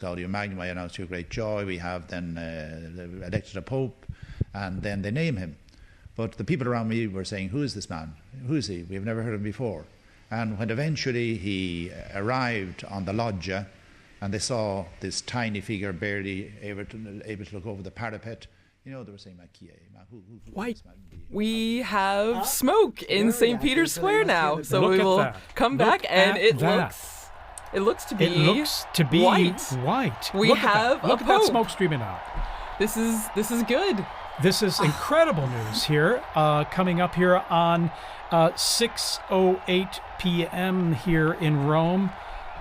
Gaudium Magnum, I announce to your great joy. We have then elected a pope, and then they name him. But the people around me were saying, who is this man? Who is he? We've never heard of him before. And when eventually he arrived on the loggia, and they saw this tiny figure barely able to look over the parapet, they were saying, White. We have smoke in St. Peter's Square now. So we will come back, and it looks to be white. We have a Look at that smoke streaming out. This is good. This is incredible news here, coming up here on 6:08 p.m. here in Rome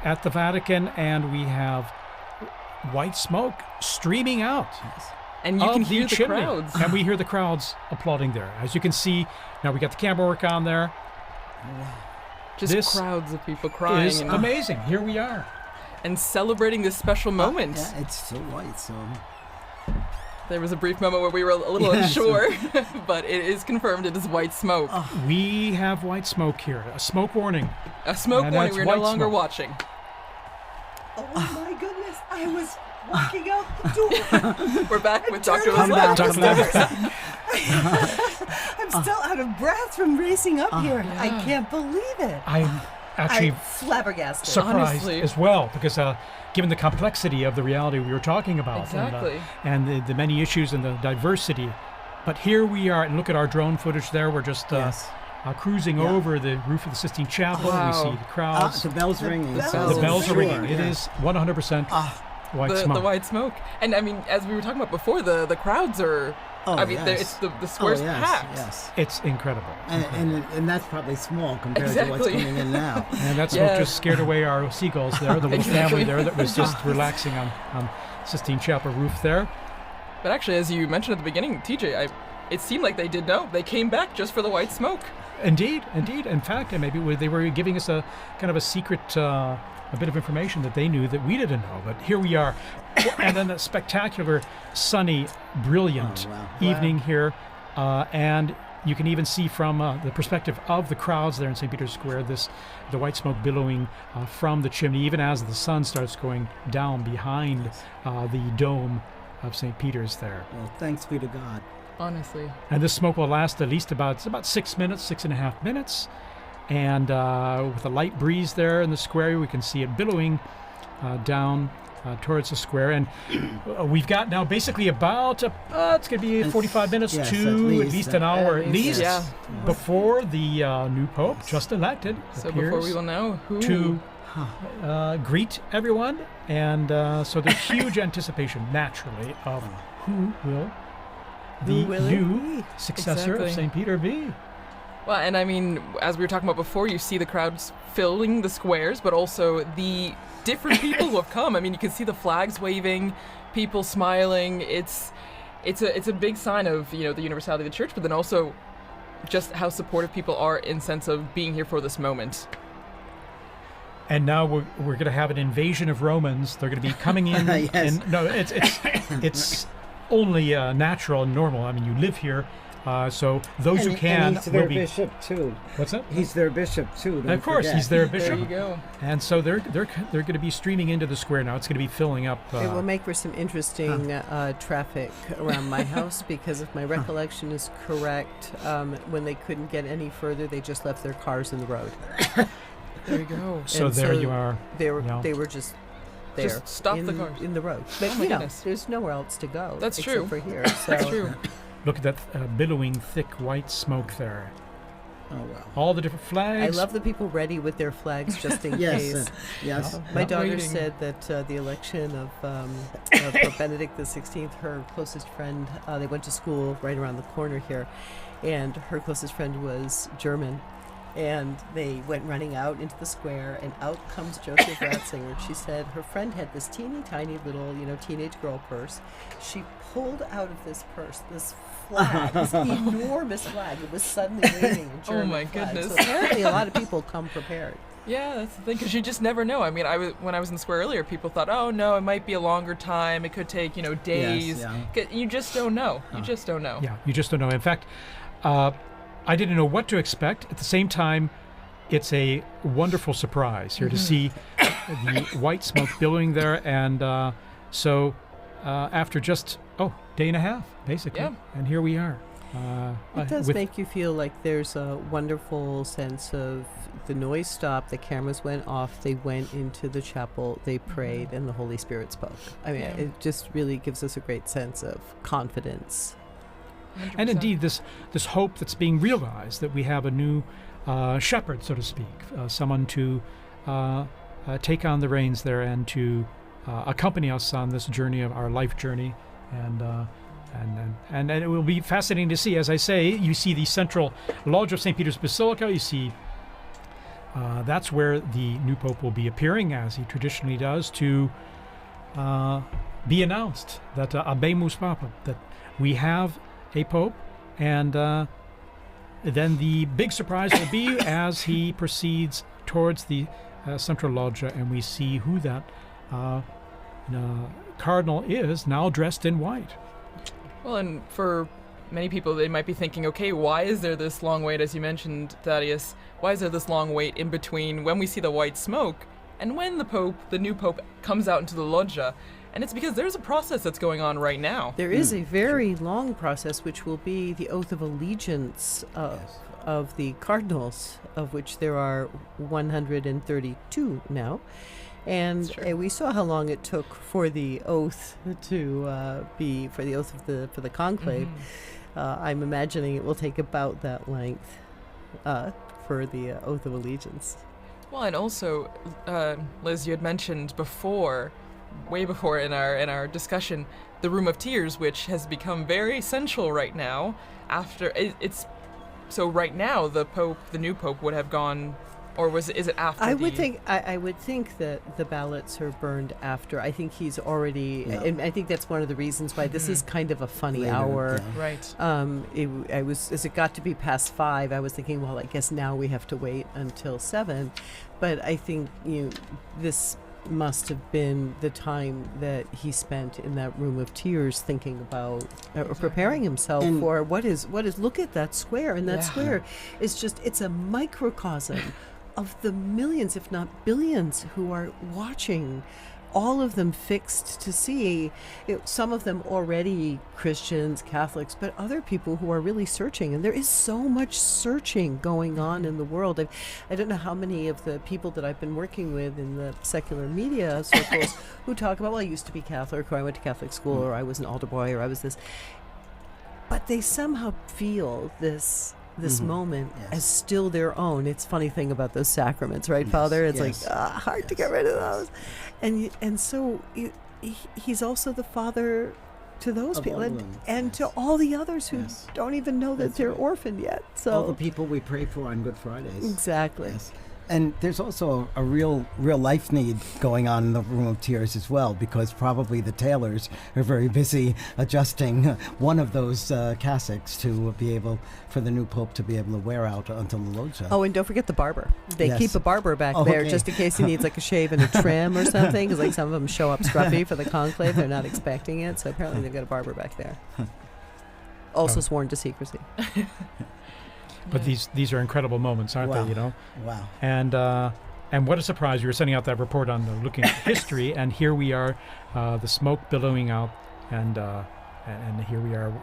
at the Vatican, and we have white smoke streaming out. Yes. And you can hear the crowds. And we hear the crowds applauding there. As you can see, now we got the camera work on there. Just crowds of people crying. It's amazing. Here we are. And celebrating this special moment. Yeah, it's so white, so... There was a brief moment where we were a little unsure, but it is confirmed it is white smoke. We have white smoke here. A smoke warning. A smoke warning. We're no longer watching. Oh my goodness. I was walking out the door. We're back with Dr. Laslev. I'm still out of breath from racing up here. Yeah. I can't believe it. I'm actually flabbergasted. Surprised as well, because given the complexity of the reality we were talking about, and the many issues and the diversity. But here we are, and look at our drone footage there. We're just cruising over the roof of the Sistine Chapel. Wow. We see the crowds. The bells ringing. The bells are ringing. It is 100% white smoke. The white smoke. And I mean, as we were talking about before, the crowds are... it's the square's packed. Yes. It's incredible. And that's probably small compared to what's coming in now. And that smoke just scared away our seagulls there, the little family there that was just relaxing on Sistine Chapel roof there. But actually, as you mentioned at the beginning, TJ, it seemed like they did know. They came back just for the white smoke. Indeed. In fact, maybe they were giving us a kind of a secret, a bit of information that they knew that we didn't know. But here we are. And then a spectacular, sunny, brilliant evening here. And you can even see from the perspective of the crowds there in St. Peter's Square, the white smoke billowing from the chimney, even as the sun starts going down behind the dome of St. Peter's there. Well, thanks be to God. Honestly. And this smoke will last at least about 6 minutes, 6.5 minutes. And with a light breeze there in the square, we can see it billowing down towards the square. And we've got now basically about, it's going to be 45 minutes to at least an hour at least before the new Pope, just elected, so before we will know who to greet everyone. And so there's huge anticipation, naturally, of who will the new successor of St. Peter be. Well, and I mean, as we were talking about before, you see the crowds filling the squares, but also the different people who have come. I mean, you can see the flags waving, people smiling. It's a big sign of, the universality of the church, but then also just how supportive people are in sense of being here for this moment. And now we're going to have an invasion of Romans. They're going to be coming in. Yes. It's only natural and normal. I mean, you live here. So those who can he's their will be bishop too. What's that? He's their bishop too. Of course, forget. He's their bishop. There you go. And so they're going to be streaming into the square now. It's going to be filling up. It will make for some interesting traffic around my house, because if my recollection is correct, when they couldn't get any further, they just left their cars in the road. There you go. So there you are. They were just there. Just stop the cars in the road. But there's nowhere else to go. That's true. Except for here. So. That's true. Look at that billowing, thick white smoke there. Oh, wow. All the different flags. I love the people ready with their flags just in case. Yes. My daughter said that the election of Pope Benedict XVI, her closest friend, they went to school right around the corner here, and her closest friend was German. And they went running out into the square, and out comes Joseph Ratzinger. She said her friend had this teeny tiny little, teenage girl purse. She pulled out of this purse this flag, this enormous flag. It was suddenly waving in German. Oh my flag. goodness! So apparently, a lot of people come prepared. Yeah, that's the thing, because you just never know. I mean, when I was in the square earlier, people thought, oh no, it might be a longer time. It could take days. Yes, You just don't know. You just don't know. Yeah, you just don't know. In fact, I didn't know what to expect. At the same time, it's a wonderful surprise here to see the white smoke billowing there, and so after just day and a half, basically, and here we are. It does make you feel like there's a wonderful sense of the noise stopped, the cameras went off, they went into the chapel, they prayed, and the Holy Spirit spoke. I mean, it just really gives us a great sense of confidence. 100%. And indeed, this hope that's being realized, that we have a new shepherd, so to speak, someone to take on the reins there and to accompany us on this journey of our life journey, and it will be fascinating to see. As I say, you see the central lodge of St. Peter's Basilica. You see that's where the new pope will be appearing, as he traditionally does, to be announced that Habemus Papam, that we have a pope, and then the big surprise will be as he proceeds towards the central loggia, and we see who that cardinal is, now dressed in white. Well, and for many people, they might be thinking, okay, why is there this long wait, as you mentioned, Thaddeus? Why is there this long wait in between when we see the white smoke and when the new pope, comes out into the loggia? And it's because there's a process that's going on right now. There is a very long process, which will be the oath of allegiance of the cardinals, of which there are 132 now. And we saw how long it took for the oath to be for the conclave. I'm imagining it will take about that length for the oath of allegiance. Well, and also, Liz, you had mentioned way before in our discussion, the Room of Tears, which has become very central right now. So right now the new pope would have gone. Or is it after? I would think that the ballots are burned after. I think he's already, and I think that's one of the reasons why this is kind of a funny hour. Yeah. Right. As it got to be past 5, I was thinking, well, I guess now we have to wait until 7. But I think this must have been the time that he spent in that Room of Tears, thinking about or preparing himself for what is. Look at that square, and that square is it's a microcosm of the millions, if not billions, who are watching, all of them fixed to see, some of them already Christians, Catholics, but other people who are really searching. And there is so much searching going on in the world. I don't know how many of the people that I've been working with in the secular media circles who talk about, well, I used to be Catholic, or I went to Catholic school, or I was an altar boy, or I was this. But they somehow feel this moment as still their own. It's a funny thing about those sacraments, right, Father? It's hard to get rid of those. And so he's also the father to those people and to all the others who don't even know that they're orphaned yet. So all the people we pray for on Good Fridays. Exactly. Yes. And there's also a real life need going on in the Room of Tears as well, because probably the tailors are very busy adjusting one of those cassocks to be able, for the new pope to be able to wear out until the loggia. Oh, and don't forget the barber. They keep a barber back there just in case he needs like a shave and a trim or something, because like some of them show up scruffy for the conclave. They're not expecting it, so apparently they've got a barber back there. Also sworn to secrecy. But these are incredible moments, aren't they? You know. Wow. And what a surprise! You were sending out that report on looking at history, and here we are, the smoke billowing out, and here we are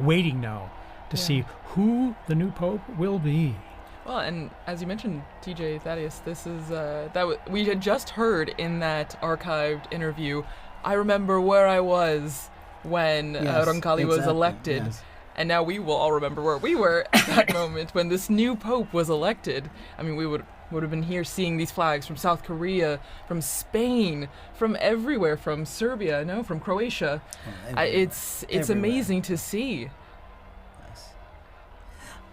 waiting now to see who the new pope will be. Well, and as you mentioned, TJ Thaddeus, this is we had just heard in that archived interview. I remember where I was when Roncalli was elected. Yes. And now we will all remember where we were at that moment when this new pope was elected. I mean, we would have been here seeing these flags from South Korea, from Spain, from everywhere, from Serbia, from Croatia. It's amazing to see. Yes.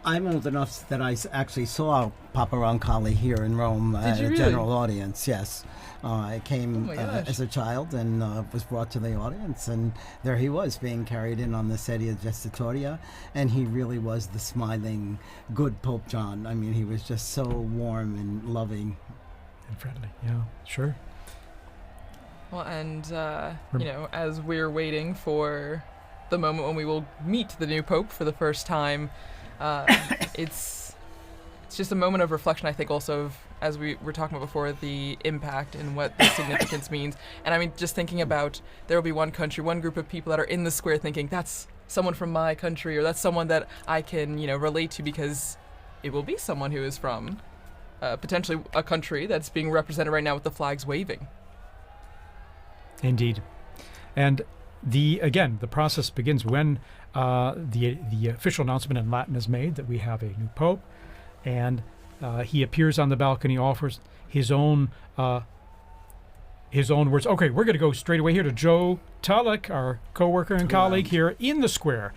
I'm old enough that I actually saw Papa Roncalli here in Rome at a general audience, yes. I came as a child and was brought to the audience, and there he was being carried in on the sedia gestatoria, and he really was the smiling, good Pope John. I mean, he was just so warm and loving. And friendly, yeah, sure. Well, and, as we're waiting for the moment when we will meet the new Pope for the first time, it's just a moment of reflection, I think, also of as we were talking about before, the impact and what the significance means. And I mean, just thinking about, there will be one country, one group of people that are in the square thinking, that's someone from my country, or that's someone that I can, relate to, because it will be someone who is from potentially a country that's being represented right now with the flags waving. Indeed. And the process begins when the official announcement in Latin is made that we have a new pope, and he appears on the balcony, offers his own words. Okay, we're going to go straight away here to Joe Tulloch, our co-worker and colleague here in the square.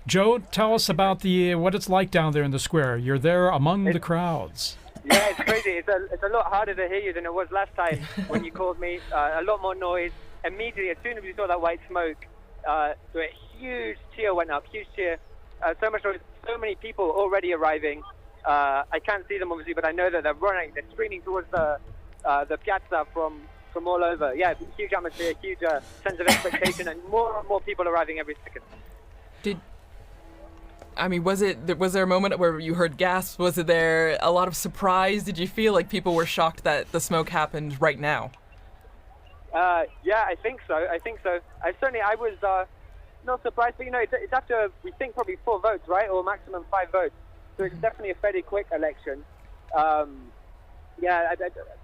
Joe, tell us about what it's like down there in the square. You're there among the crowds. Yeah, it's crazy. It's a lot harder to hear you than it was last time when you called me. A lot more noise. Immediately, as soon as we saw that white smoke, a huge cheer went up. Huge cheer. So much noise. So many people already arriving. I can't see them obviously, but I know that they're running. They're streaming towards the piazza from all over. Yeah, huge atmosphere, huge sense of expectation, and more and more people arriving every second. Was there a moment where you heard gasps? Was there a lot of surprise? Did you feel like people were shocked that the smoke happened right now? Yeah, I think so. I was not surprised, but it's after, we think, probably 4 votes, right, or maximum 5 votes. So it's definitely a fairly quick election.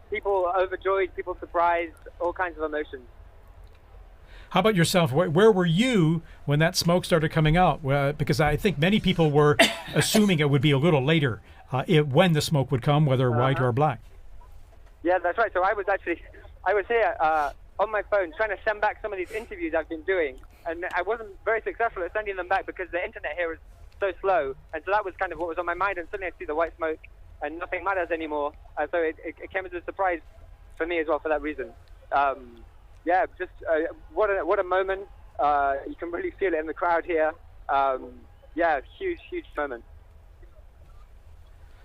People overjoyed, people surprised, all kinds of emotions. How about yourself? Where were you when that smoke started coming out? Because I think many people were assuming it would be a little later when the smoke would come, whether white or black. Yeah, that's right. So I was here on my phone trying to send back some of these interviews I've been doing, and I wasn't very successful at sending them back because the internet here is so slow, and so that was kind of what was on my mind, and suddenly I see the white smoke and nothing matters anymore, so it came as a surprise for me as well for that reason. What a moment. You can really feel it in the crowd here. Huge moment.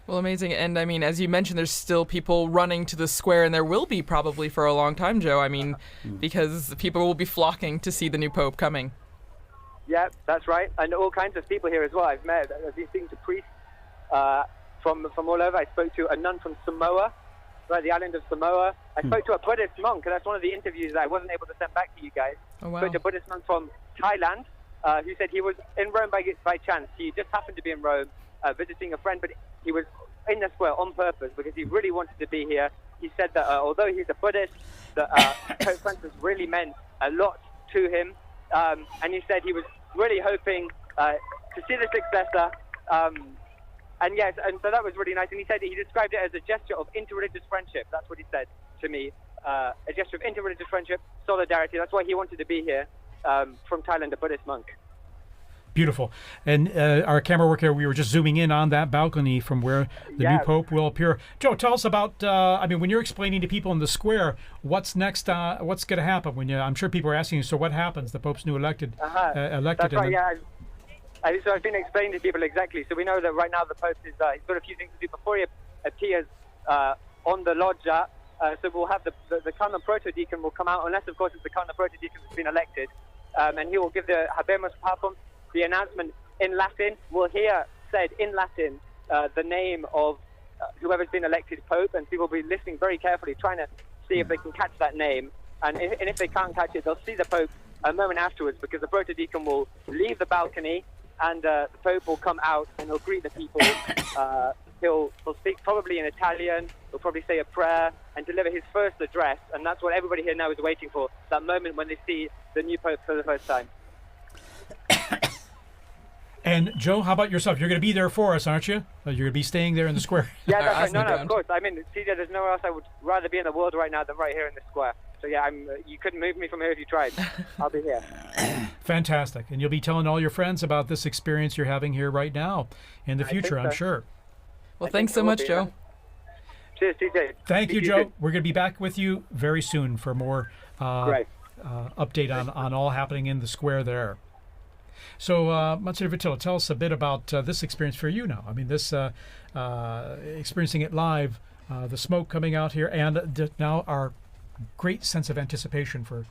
Well, amazing. And I mean, as you mentioned, there's still people running to the square, and there will be probably for a long time, Joe. I mean, because people will be flocking to see the new Pope coming. Yeah, that's right. And all kinds of people here as well. I've been speaking to priests from all over. I spoke to a nun from Samoa, right, the island of Samoa. I spoke to a Buddhist monk, and that's one of the interviews that I wasn't able to send back to you guys. Oh, wow. I spoke to a Buddhist monk from Thailand who said he was in Rome by chance. He just happened to be in Rome visiting a friend, but he was in the square on purpose because he really wanted to be here. He said that although he's a Buddhist, that Pope Francis really meant a lot to him, and he said he was really hoping to see the successor. And so that was really nice. And he said he described it as a gesture of interreligious friendship. That's what he said to me. A gesture of interreligious friendship, solidarity. That's why he wanted to be here from Thailand, a Buddhist monk. Beautiful. And our camera work here, we were just zooming in on that balcony from where the new Pope will appear. Joe, tell us about, when you're explaining to people in the square, what's next, what's going to happen? I'm sure people are asking you, so what happens? The Pope's new elected. That's right, yeah. So I've been explaining to people exactly. So we know that right now the Pope is, he's got a few things to do before he appears on the loggia. So we'll have the Cardinal Proto-Deacon will come out, unless of course it's the Cardinal Proto-Deacon that's been elected. And he will give the Habemus Papam, the announcement in Latin. We'll hear said in Latin the name of whoever's been elected Pope, and people will be listening very carefully, trying to see if they can catch that name. And if they can't catch it, they'll see the Pope a moment afterwards, because the Proto-Deacon will leave the balcony, and the Pope will come out and he'll greet the people. He'll speak probably in Italian. He'll probably say a prayer and deliver his first address, and that's what everybody here now is waiting for, that moment when they see the new Pope for the first time. And Joe, how about yourself? You're going to be there for us, aren't you? You're going to be staying there in the square. Yeah, that's right. No, of course. I mean, CJ, there's nowhere else I would rather be in the world right now than right here in the square. So yeah, you couldn't move me from here if you tried. I'll be here. Fantastic. And you'll be telling all your friends about this experience you're having here right now in the future, I'm sure. Well, thanks so much, Joe. Cheers, CJ. Thank you, Joe. We're going to be back with you very soon for more update on all happening in the square there. So, Monsignor Vitilla, tell us a bit about this experience for you now. I mean, this experiencing it live, the smoke coming out here, and now our great sense of anticipation for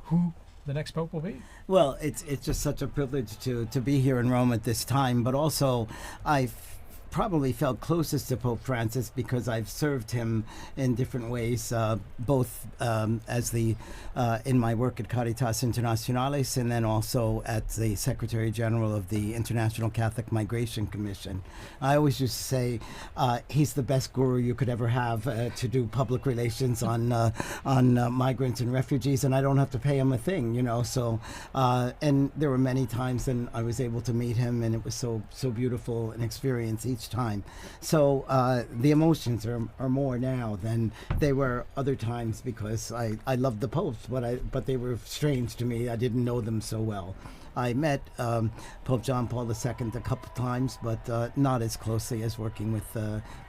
who the next Pope will be. Well, it's just such a privilege to be here in Rome at this time, but also I probably felt closest to Pope Francis because I've served him in different ways, both as the in my work at Caritas Internationalis, and then also at the Secretary General of the International Catholic Migration Commission. I always used to say he's the best guru you could ever have to do public relations on migrants and refugees, and I don't have to pay him a thing, you know. So, and there were many times when I was able to meet him, and it was so beautiful an experience each time. So the emotions are more now than they were other times, because I loved the popes, but they were strange to me. I didn't know them so well. I met Pope John Paul II a couple times, but not as closely as working with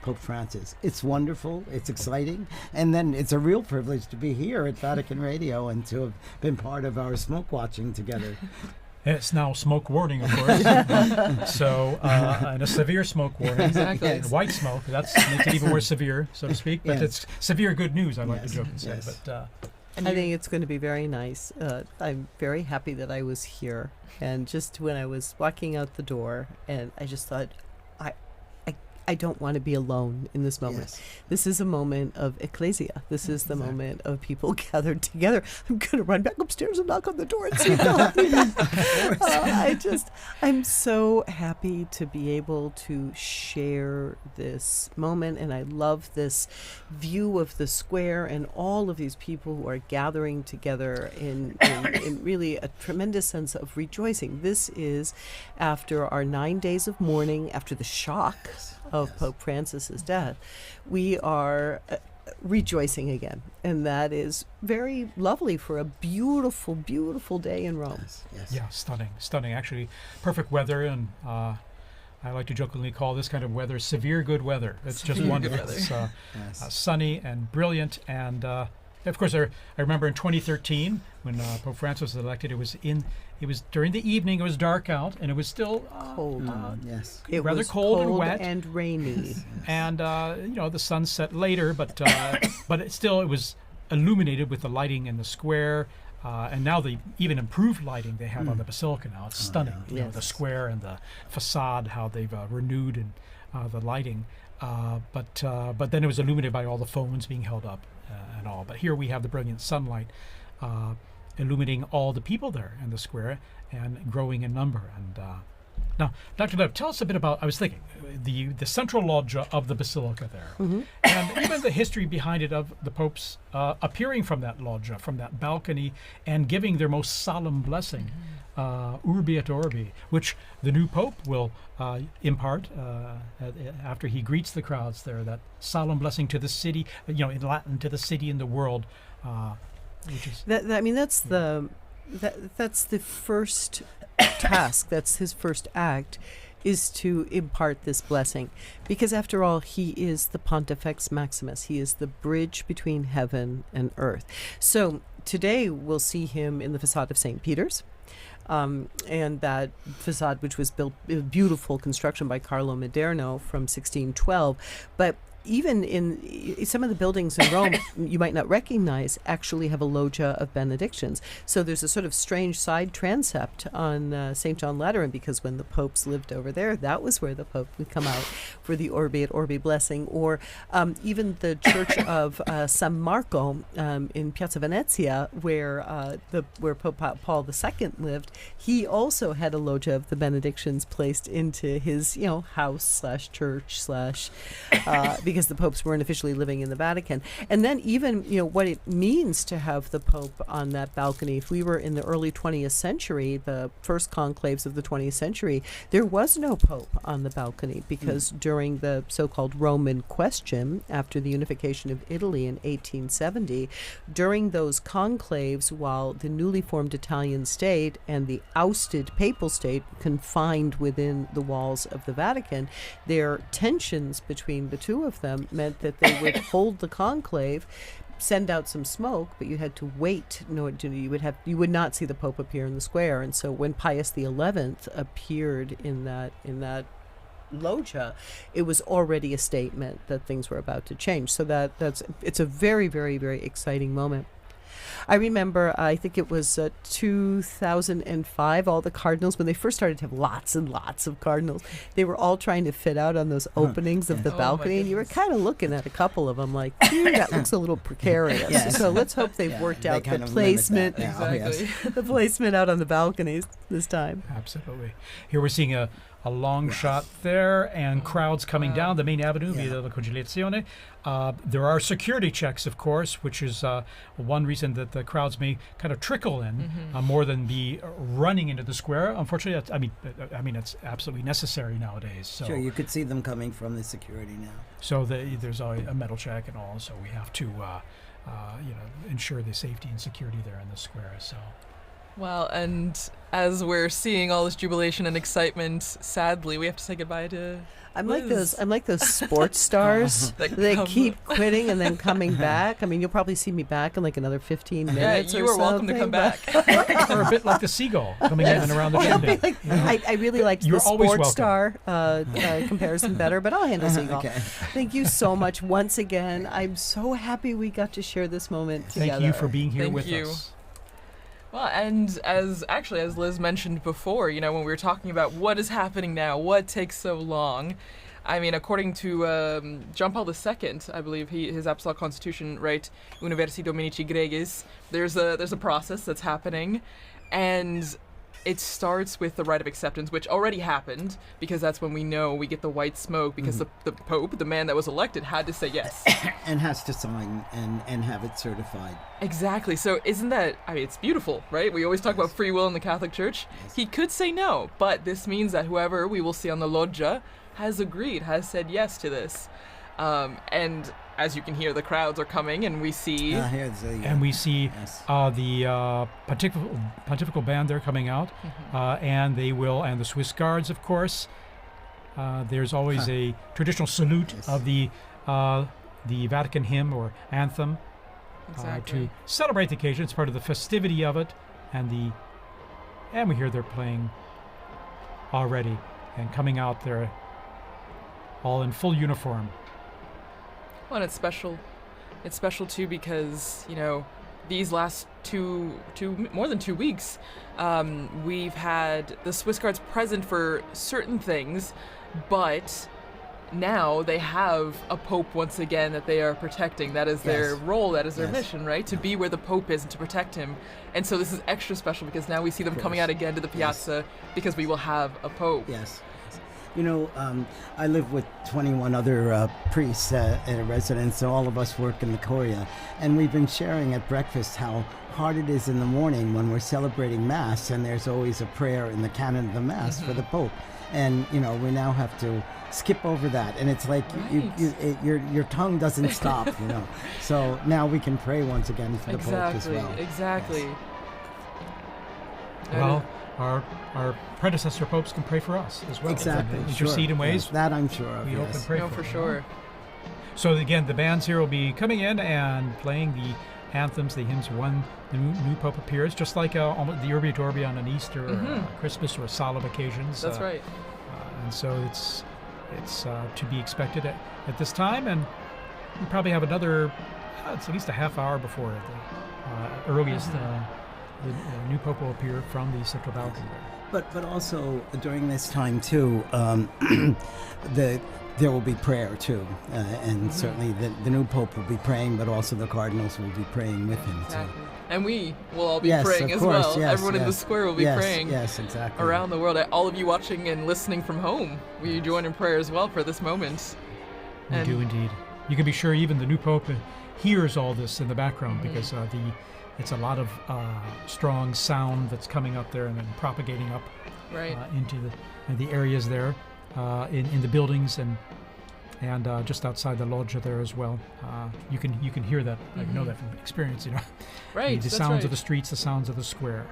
Pope Francis. It's wonderful, it's exciting, and then it's a real privilege to be here at Vatican Radio and to have been part of our smoke watching together. It's now smoke warning, of course. So, and a severe smoke warning. Exactly. And white smoke, that makes it even more severe, so to speak. But it's severe good news, I like to joke and say. Yes. But I think it's going to be very nice. I'm very happy that I was here. And just when I was walking out the door, and I just thought, I don't want to be alone in this moment. Yes. This is a moment of ecclesia. This is the moment of people gathered together. I'm going to run back upstairs and knock on the door and see if they'll let me back. I'm so happy to be able to share this moment, and I love this view of the square and all of these people who are gathering together in really a tremendous sense of rejoicing. This is after our 9 days of mourning, after the shock of Pope Francis's death. We are rejoicing again, and that is very lovely for a beautiful, beautiful day in Rome. Yes. yeah, stunning. Actually, perfect weather, and I like to jokingly call this kind of weather severe good weather. It's just wonderful. It's sunny and brilliant, and of course, I remember in 2013 when Pope Francis was elected. It was during the evening. It was dark out, and it was still Cold. Yes. It rather was cold and wet and rainy. and the sun set later, but it was illuminated with the lighting in the square, and now the even improved lighting they have on the basilica now. It's stunning. yeah. You know, the square and the facade, how they've renewed and the lighting, but then it was illuminated by all the phones being held up and all. But here we have the brilliant sunlight illuminating all the people there in the square and growing in number. And now, Dr. Lev, tell us a bit about, I was thinking, the central loggia of the basilica there, and even the history behind it of the popes appearing from that loggia, from that balcony, and giving their most solemn blessing, Urbi et Orbi, which the new pope will impart after he greets the crowds there, that solemn blessing to the city, in Latin, to the city and the world. Which is that's the first task. That's his first act, is to impart this blessing, because after all, he is the Pontifex Maximus. He is the bridge between heaven and earth. So today we'll see him in the facade of St. Peter's. And that facade, which was built, a beautiful construction by Carlo Maderno from 1612, but even in some of the buildings in Rome you might not recognize actually have a loggia of benedictions. So there's a sort of strange side transept on St. John Lateran, because when the popes lived over there, that was where the pope would come out for the Orbi et Orbi blessing. Or even the church of San Marco in Piazza Venezia, where Pope Paul II lived, he also had a loggia of the benedictions placed into his house / church / because the popes weren't officially living in the Vatican. And then even, what it means to have the Pope on that balcony. If we were in the early 20th century, the first conclaves of the 20th century, there was no Pope on the balcony, because during the so-called Roman question, after the unification of Italy in 1870, during those conclaves, while the newly formed Italian state and the ousted papal state confined within the walls of the Vatican, their tensions between the two of them meant that they would hold the conclave, send out some smoke, but you had to wait. You would not see the Pope appear in the square. And so when Pius XI appeared in that loggia, it was already a statement that things were about to change. So it's a very, very, very exciting moment. I remember, I think it was 2005, all the Cardinals, when they first started to have lots and lots of Cardinals, they were all trying to fit out on those openings of the balcony, and you were kind of looking at a couple of them like, that looks a little precarious. Yes. So let's hope they've worked out the placement, the placement out on the balconies this time. Absolutely. Here we're seeing a long shot there, and crowds coming down the main avenue via la Conciliazione. There are security checks, of course, which is one reason that the crowds may kind of trickle in more than be running into the square. Unfortunately, it's absolutely necessary nowadays. So Sure, you could see them coming from the security now. So there's a metal check and all, so we have to ensure the safety and security there in the square. So. Well, and as we're seeing all this jubilation and excitement, sadly, we have to say goodbye to I'm Liz. like those sports stars that come. keep quitting and then coming back. I mean, you'll probably see me back in like another 15 minutes. Yeah, you or are welcome to come back. Or a bit like the seagull coming in and around the chimney. I really liked You're the always sports welcome. star comparison better, but I'll handle seagull. Okay. Thank you so much once again. I'm so happy we got to share this moment together. Thank you for being here Thank with you. us. Well, and as Liz mentioned before, when we were talking about what is happening now, what takes so long, I mean, according to John Paul II, I believe his Apostolic Constitution, right, Universi Dominici Gregis, there's a process that's happening, and it starts with the rite of acceptance, which already happened, because that's when we know we get the white smoke, because the Pope, the man that was elected, had to say yes. And has to sign and have it certified. Exactly. So isn't that, it's beautiful, right? We always talk about free will in the Catholic Church. Yes. He could say no, but this means that whoever we will see on the loggia has agreed, has said yes to this. And as you can hear, the crowds are coming, and we see... And we see the pontifical band there coming out, and the Swiss Guards, of course. There's always a traditional salute of the Vatican hymn or anthem to celebrate the occasion. It's part of the festivity of it, and we hear they're playing already and coming out there, all in full uniform. Well, and it's special. It's special too because these last more than 2 weeks, we've had the Swiss Guards present for certain things, but now they have a Pope once again that they are protecting. That is their role. That is their mission, right? To be where the Pope is and to protect him. And so this is extra special because now we see them coming out again to the piazza because we will have a Pope. Yes. I live with 21 other priests at a residence, so all of us work in the Curia, and we've been sharing at breakfast how hard it is in the morning when we're celebrating Mass, and there's always a prayer in the canon of the Mass for the Pope. And, we now have to skip over that, and it's like your tongue doesn't stop, So now we can pray once again for the Pope as well. Exactly. Yes. Well, our predecessor popes can pray for us as well. Exactly. Intercede in ways that I'm sure of. We hope and pray for sure. So again, the bands here will be coming in and playing the anthems, the hymns when the new Pope appears, just like the Urbi et Orbi on an Easter, or Christmas, or solemn occasions. That's right. And so it's to be expected at this time, and we probably have another, it's at least a half hour before the earliest. The new Pope will appear from the central balcony. But also during this time too, there will be prayer too, and certainly the new Pope will be praying, but also the cardinals will be praying with him too. And we will all be praying as well. Everyone in the square will be praying. Yes, exactly. Around the world. All of you watching and listening from home, will you join in prayer as well for this moment? We do indeed. You can be sure even the new Pope hears all this in the background because it's a lot of strong sound that's coming up there and then propagating up into the areas there in the buildings and just outside the loggia there as well. You can hear that. I know that from experience. Right. The sounds of the streets, the sounds of the square.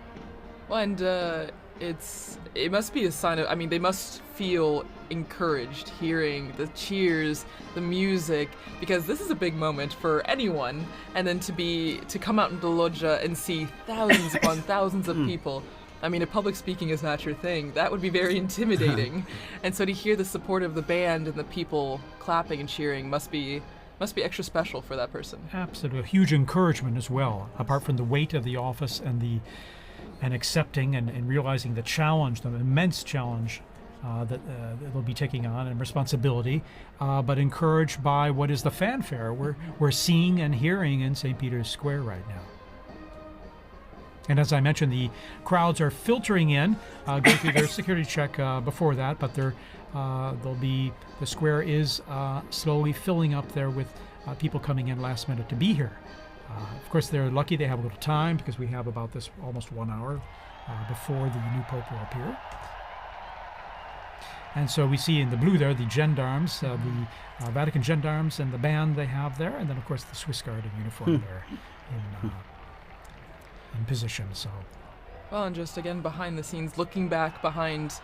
Well, and it must be a sign of. They must feel encouraged hearing the cheers, the music, because this is a big moment for anyone. And then to come out into the loggia and see thousands upon thousands of people. If public speaking is not your thing, that would be very intimidating. And so to hear the support of the band and the people clapping and cheering must be must be extra special for that person. Absolutely. A huge encouragement as well, apart from the weight of the office and accepting and realizing the challenge, the immense challenge that they'll be taking on and responsibility, but encouraged by what is the fanfare we're seeing and hearing in St. Peter's Square right now. And as I mentioned, the crowds are filtering in, going through their security check before that, but the square is slowly filling up there with people coming in last minute to be here. Of course, they're lucky they have a little time because we have about this almost 1 hour before the new Pope will appear. And so we see in the blue there the gendarmes, the Vatican gendarmes and the band they have there, and then of course the Swiss Guard in uniform there in position. So, well, and just again behind the scenes, looking back behind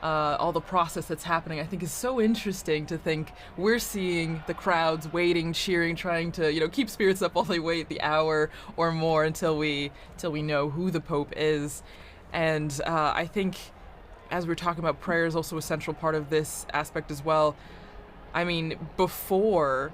all the process that's happening, I think is so interesting to think we're seeing the crowds waiting, cheering, trying to keep spirits up while they wait the hour or more until we know who the Pope is. And I think, as we're talking about, prayer is also a central part of this aspect as well. I mean, before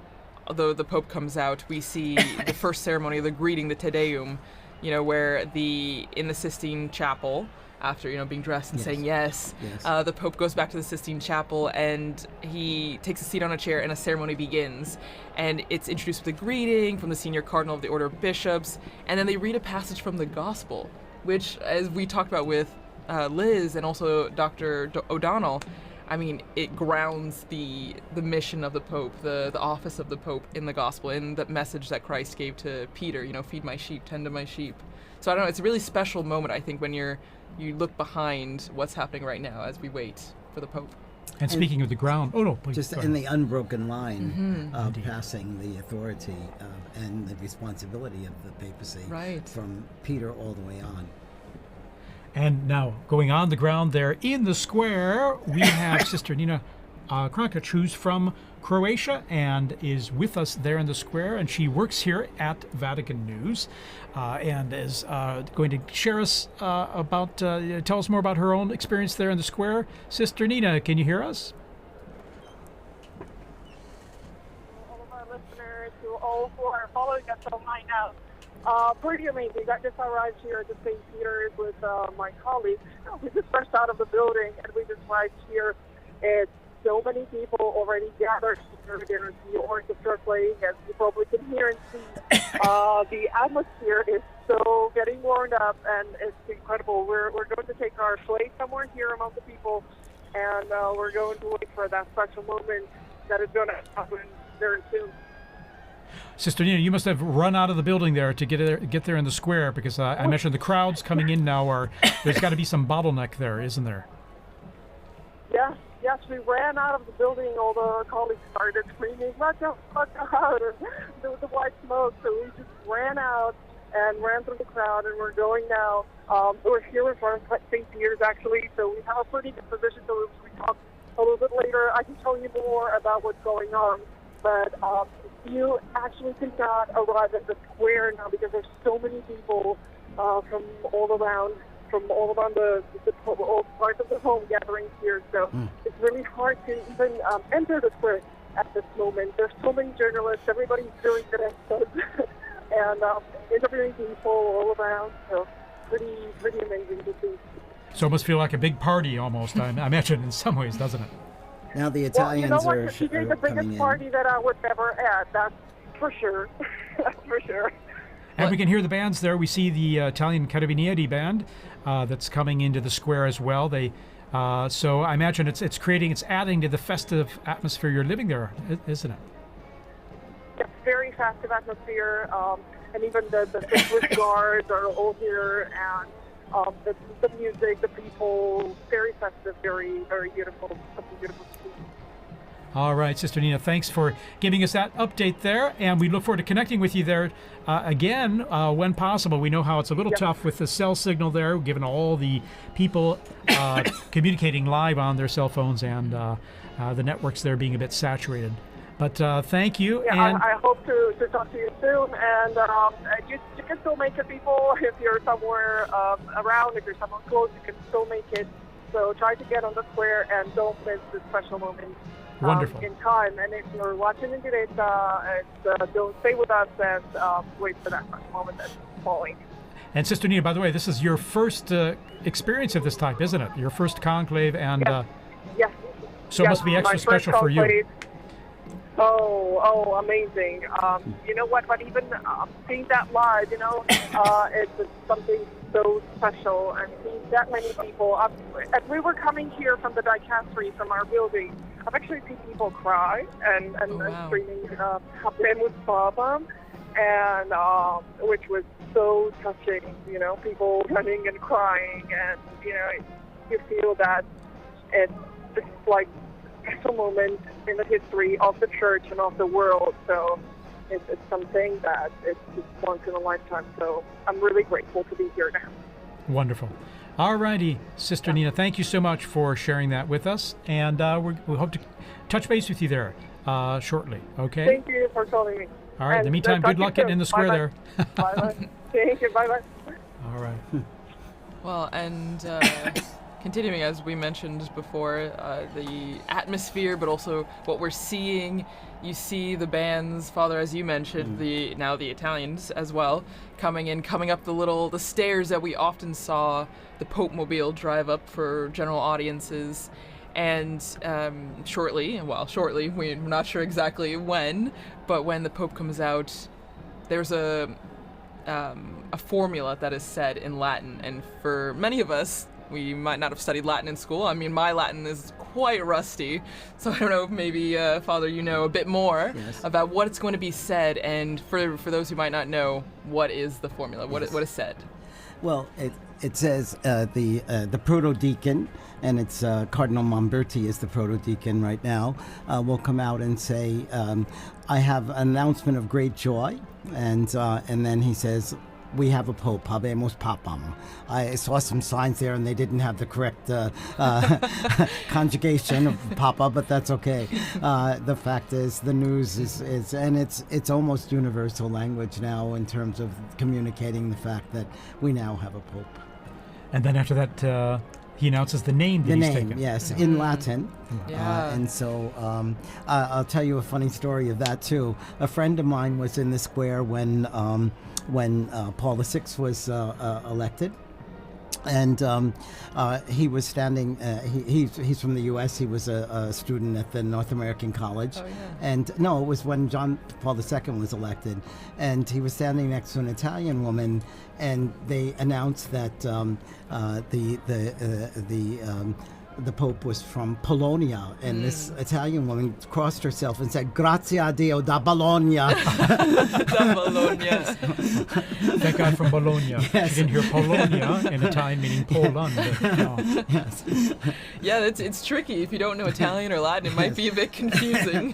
the Pope comes out, we see the first ceremony, the greeting, the Te Deum, where in the Sistine Chapel, after being dressed and saying yes. The Pope goes back to the Sistine Chapel and he takes a seat on a chair and a ceremony begins. And it's introduced with a greeting from the senior cardinal of the Order of Bishops, and then they read a passage from the Gospel, which, as we talked about with Liz and also Dr. O'Donnell, I mean, it grounds the mission of the Pope, the office of the Pope in the Gospel, in the message that Christ gave to Peter, feed my sheep, tend to my sheep. So I don't know, it's a really special moment, I think, when you look behind what's happening right now as we wait for the Pope. And speaking of the ground, please, just in the unbroken line of passing the authority and the responsibility of the papacy from Peter all the way on. And now, going on the ground there in the square, we have Sister Nina Krankic, who's from Croatia and is with us there in the square, and she works here at Vatican News and is going to share us tell us more about her own experience there in the square. Sister Nina, can you hear us? All of our listeners, to all who are following us online now. Pretty amazing. I just arrived here at the St. Peter's with my colleagues. We just rushed out of the building and we just arrived here. It's so many people already gathered here. There's the orchestra playing, as you probably can hear and see. The atmosphere is so getting warmed up, and it's incredible. We're going to take our place somewhere here among the people, and we're going to wait for that special moment that is going to happen very soon. Sister Nina, you must have run out of the building there to get there in the square, because I mentioned the crowds coming in now there's got to be some bottleneck there, isn't there? Yes, we ran out of the building. All the colleagues started screaming, "Let's out!" There was a white smoke, so we just ran out and ran through the crowd, and we're going now. We're here in front of St. Peter's, actually, so we have a pretty good position. So if we talk a little bit later, I can tell you more about what's going on. But you actually cannot arrive at the square now because there's so many people from all around all parts of the home gathering here. So it's really hard to even enter the square at this moment. There's so many journalists. Everybody's doing their best and interviewing people all around. So pretty amazing to see. So it must feel like a big party almost, I imagine, in some ways, doesn't it? Now the Italians are coming in. It's the biggest party that I would ever add. That's for sure. That's for sure. And we can hear the bands there. We see the Italian Carabinieri band that's coming into the square as well. So I imagine it's adding to the festive atmosphere you're living there, isn't it? It's very festive atmosphere, and even the Swiss guards are all here, and the music, the people, very festive, very, very beautiful. Something beautiful to see. All right, Sister Nina, thanks for giving us that update there, and we look forward to connecting with you there again when possible. We know how it's a little tough with the cell signal there, given all the people communicating live on their cell phones and the networks there being a bit saturated. But thank you. Yeah, and I hope to talk to you soon, and you can still make it, people, if you're somewhere around, if you're somewhere close, you can still make it. So try to get on the square and don't miss this special moment. in time. And if you're watching in direct, don't stay with us and wait for that moment that's falling. And Sister Nina, by the way, this is your first experience of this type, isn't it? Your first conclave, and yes. So it must be extra special for you. Oh, amazing. You know what, but even seeing that live, it's something so special, and seeing that many people. As we were coming here from the dicastery, from our building, I've actually seen people cry and screaming Habemus Papam, and which was so touching, people running and crying, and, you feel that it's like special moment in the history of the church and of the world. So it's something that it's just once in a lifetime. So I'm really grateful to be here now. Wonderful. All righty, Sister Nina, thank you so much for sharing that with us, and we hope to touch base with you there shortly. Okay. Thank you for calling me. All right. In the meantime, good luck getting in the square there. Bye-bye. Thank you. Bye-bye. All right. Well, and continuing, as we mentioned before, the atmosphere, but also what we're seeing. You see the bands, Father, as you mentioned, the Italians as well, coming up the stairs that we often saw the Pope Mobile drive up for general audiences. And shortly, we're not sure exactly when, but when the Pope comes out, there's a formula that is said in Latin, and for many of us, we might not have studied Latin in school. I mean, my Latin is quite rusty, so I don't know if maybe, Father, you know a bit more about what it's going to be said, and for those who might not know, what is the formula? What is said? Well, it says the proto-deacon, and it's Cardinal Momberti is the proto-deacon right now, will come out and say, I have an announcement of great joy, and then he says, we have a Pope, Habemus Papam. I saw some signs there, and they didn't have the correct conjugation of Papa, but that's okay. The fact is, the news is and it's almost universal language now in terms of communicating the fact that we now have a Pope. And then after that, he announces the name that he's taken. Yes, in Latin. Yeah. And so I'll tell you a funny story of that too. A friend of mine was in the square when Paul VI was elected. And he was standing, he's from the U.S., he was a student at the North American College. Oh, yeah. And no, it was when John Paul II was elected. And he was standing next to an Italian woman, and they announced that the Pope was from Polonia, and this Italian woman crossed herself and said, "Grazie a Dio da Bologna." Da Bologna. That guy from Bologna. Yes. You didn't hear Polonia in Italian meaning Poland. No. Yes. Yeah, it's tricky. If you don't know Italian or Latin, it might be a bit confusing.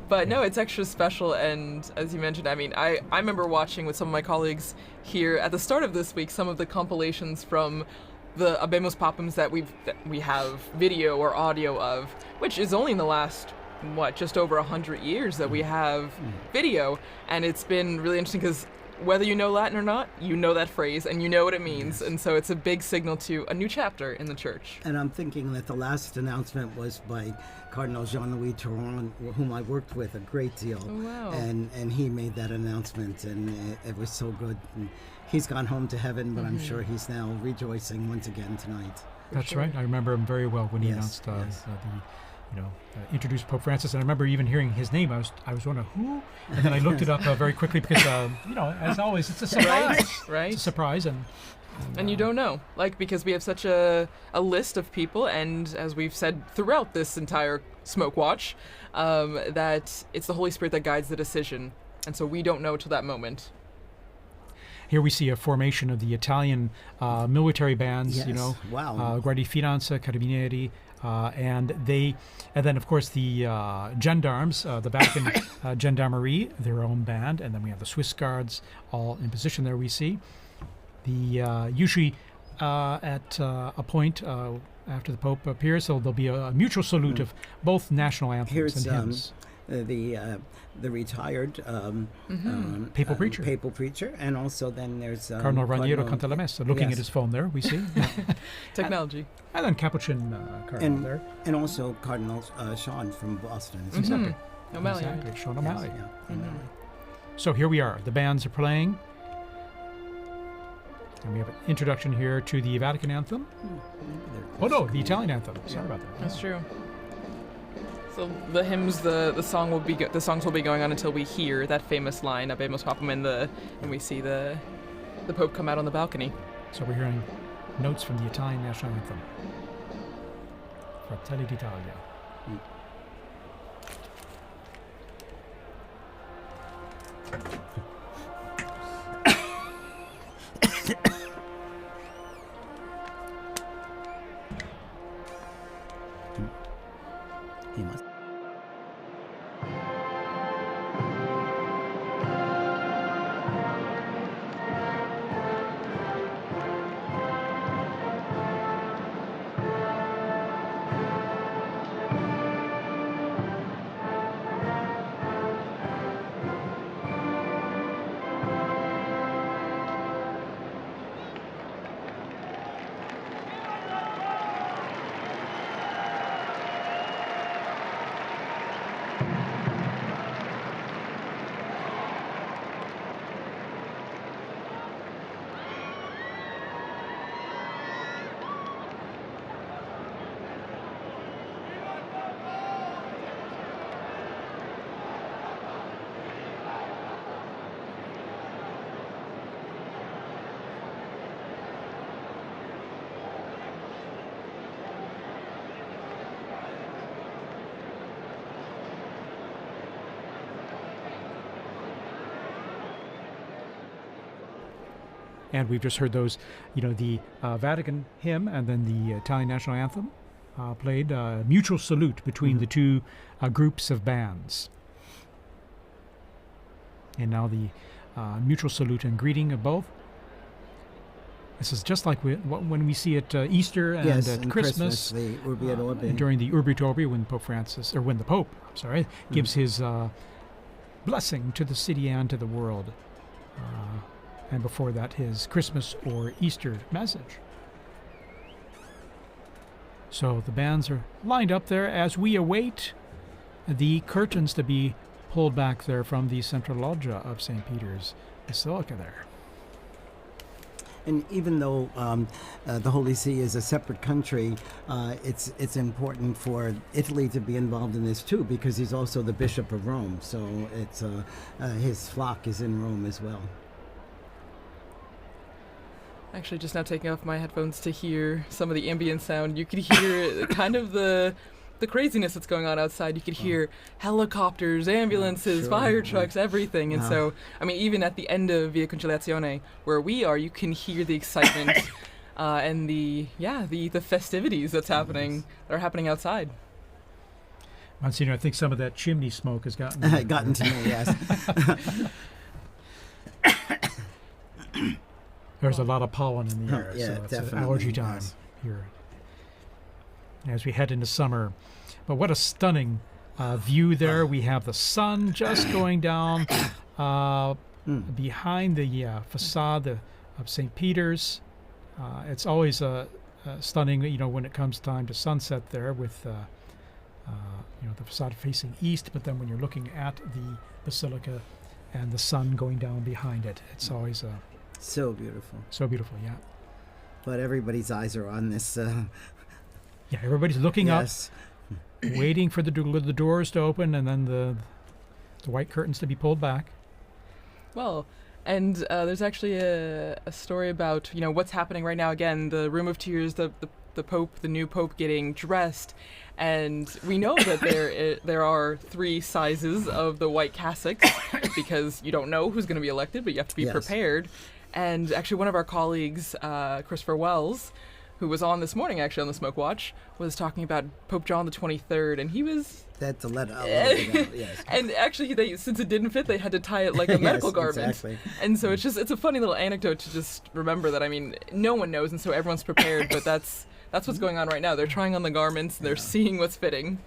But no, it's extra special, and as you mentioned, I mean, I remember watching with some of my colleagues here at the start of this week some of the compilations from the Habemus Papams that we have video or audio of, which is only in the last, just over 100 years that we have video, and it's been really interesting because whether you know Latin or not, you know that phrase and you know what it means, and so it's a big signal to a new chapter in the church. And I'm thinking that the last announcement was by Cardinal Jean-Louis Touron, whom I worked with a great deal. Oh, wow. And he made that announcement, and it was so good. And he's gone home to heaven, but I'm sure he's now rejoicing once again tonight. That's right. I remember him very well when he announced introduced Pope Francis, and I remember even hearing his name. I was wondering who, and then I looked it up very quickly because as always, it's a surprise. Right. It's a surprise, and you don't know, because we have such a list of people, and as we've said throughout this entire Smoke Watch, that it's the Holy Spirit that guides the decision, and so we don't know till that moment. Here we see a formation of the Italian military bands, Yes. Wow. Guardia Finanza, Carabinieri, and then of course the gendarmes, the Vatican Gendarmerie, their own band, and then we have the Swiss Guards all in position there. We see the usually at a point after the Pope appears, so there'll be a mutual salute of both national anthems and hymns. the retired papal preacher, and also then there's Cardinal Raniero Cantalamessa, looking at his phone there. We see technology, and then Capuchin Cardinal there, and also Cardinal Sean from Boston. Exactly. O'Malley. Exactly. Sean O'Malley. Yes, yeah. So here we are. The bands are playing. And we have an introduction here to the Vatican anthem. Oh no, the Italian anthem. Sorry about that. That's true. So the hymns, the songs will be going on until we hear that famous line, Habemus, Papam, and we see the Pope come out on the balcony. So we're hearing notes from the Italian national anthem. Fratelli d'Italia. He must. And we've just heard those, the Vatican hymn and then the Italian national anthem played. Mutual salute between the two groups of bands. And now the mutual salute and greeting of both. This is just like when we see at Easter and at Christmas, the Urbi et Orbi. During the Urbi et Orbi, when the Pope gives his blessing to the city and to the world. And before that, his Christmas or Easter message. So the bands are lined up there as we await the curtains to be pulled back there from the central loggia of St. Peter's Basilica there. And even though the Holy See is a separate country, it's important for Italy to be involved in this too, because he's also the Bishop of Rome. So it's his flock is in Rome as well. Actually, just now taking off my headphones to hear some of the ambient sound, you could hear kind of the craziness that's going on outside. You could hear helicopters, ambulances, fire trucks, everything. And so, I mean, even at the end of Via Conciliazione, where we are, you can hear the excitement and the festivities that are happening outside. Monsignor, I think some of that chimney smoke has gotten to me, yes. There's a lot of pollen in the air, so it's definitely. Allergy time here as we head into summer. But what a stunning view there. We have the sun just going down behind the facade of St. Peter's. It's always stunning, when it comes time to sunset there with the facade facing east, but then when you're looking at the basilica and the sun going down behind it, it's always so beautiful. So beautiful, yeah. But everybody's eyes are on this. Yeah, everybody's looking up, waiting for the doors to open and then the white curtains to be pulled back. Well, and there's actually a story about what's happening right now. Again, the Room of Tears, the Pope, the new Pope getting dressed, and we know that there are 3 sizes of the white cassocks because you don't know who's going to be elected, but you have to be prepared. And actually, one of our colleagues, Christopher Wells, who was on this morning actually on the Smoke Watch, was talking about Pope John the 23rd, and he was. That's a let out. Yes. And actually, since it didn't fit, they had to tie it like a medical garment. Exactly. And so it's a funny little anecdote to just remember that. I mean, no one knows, and so everyone's prepared. But that's what's going on right now. They're trying on the garments, and they're seeing what's fitting.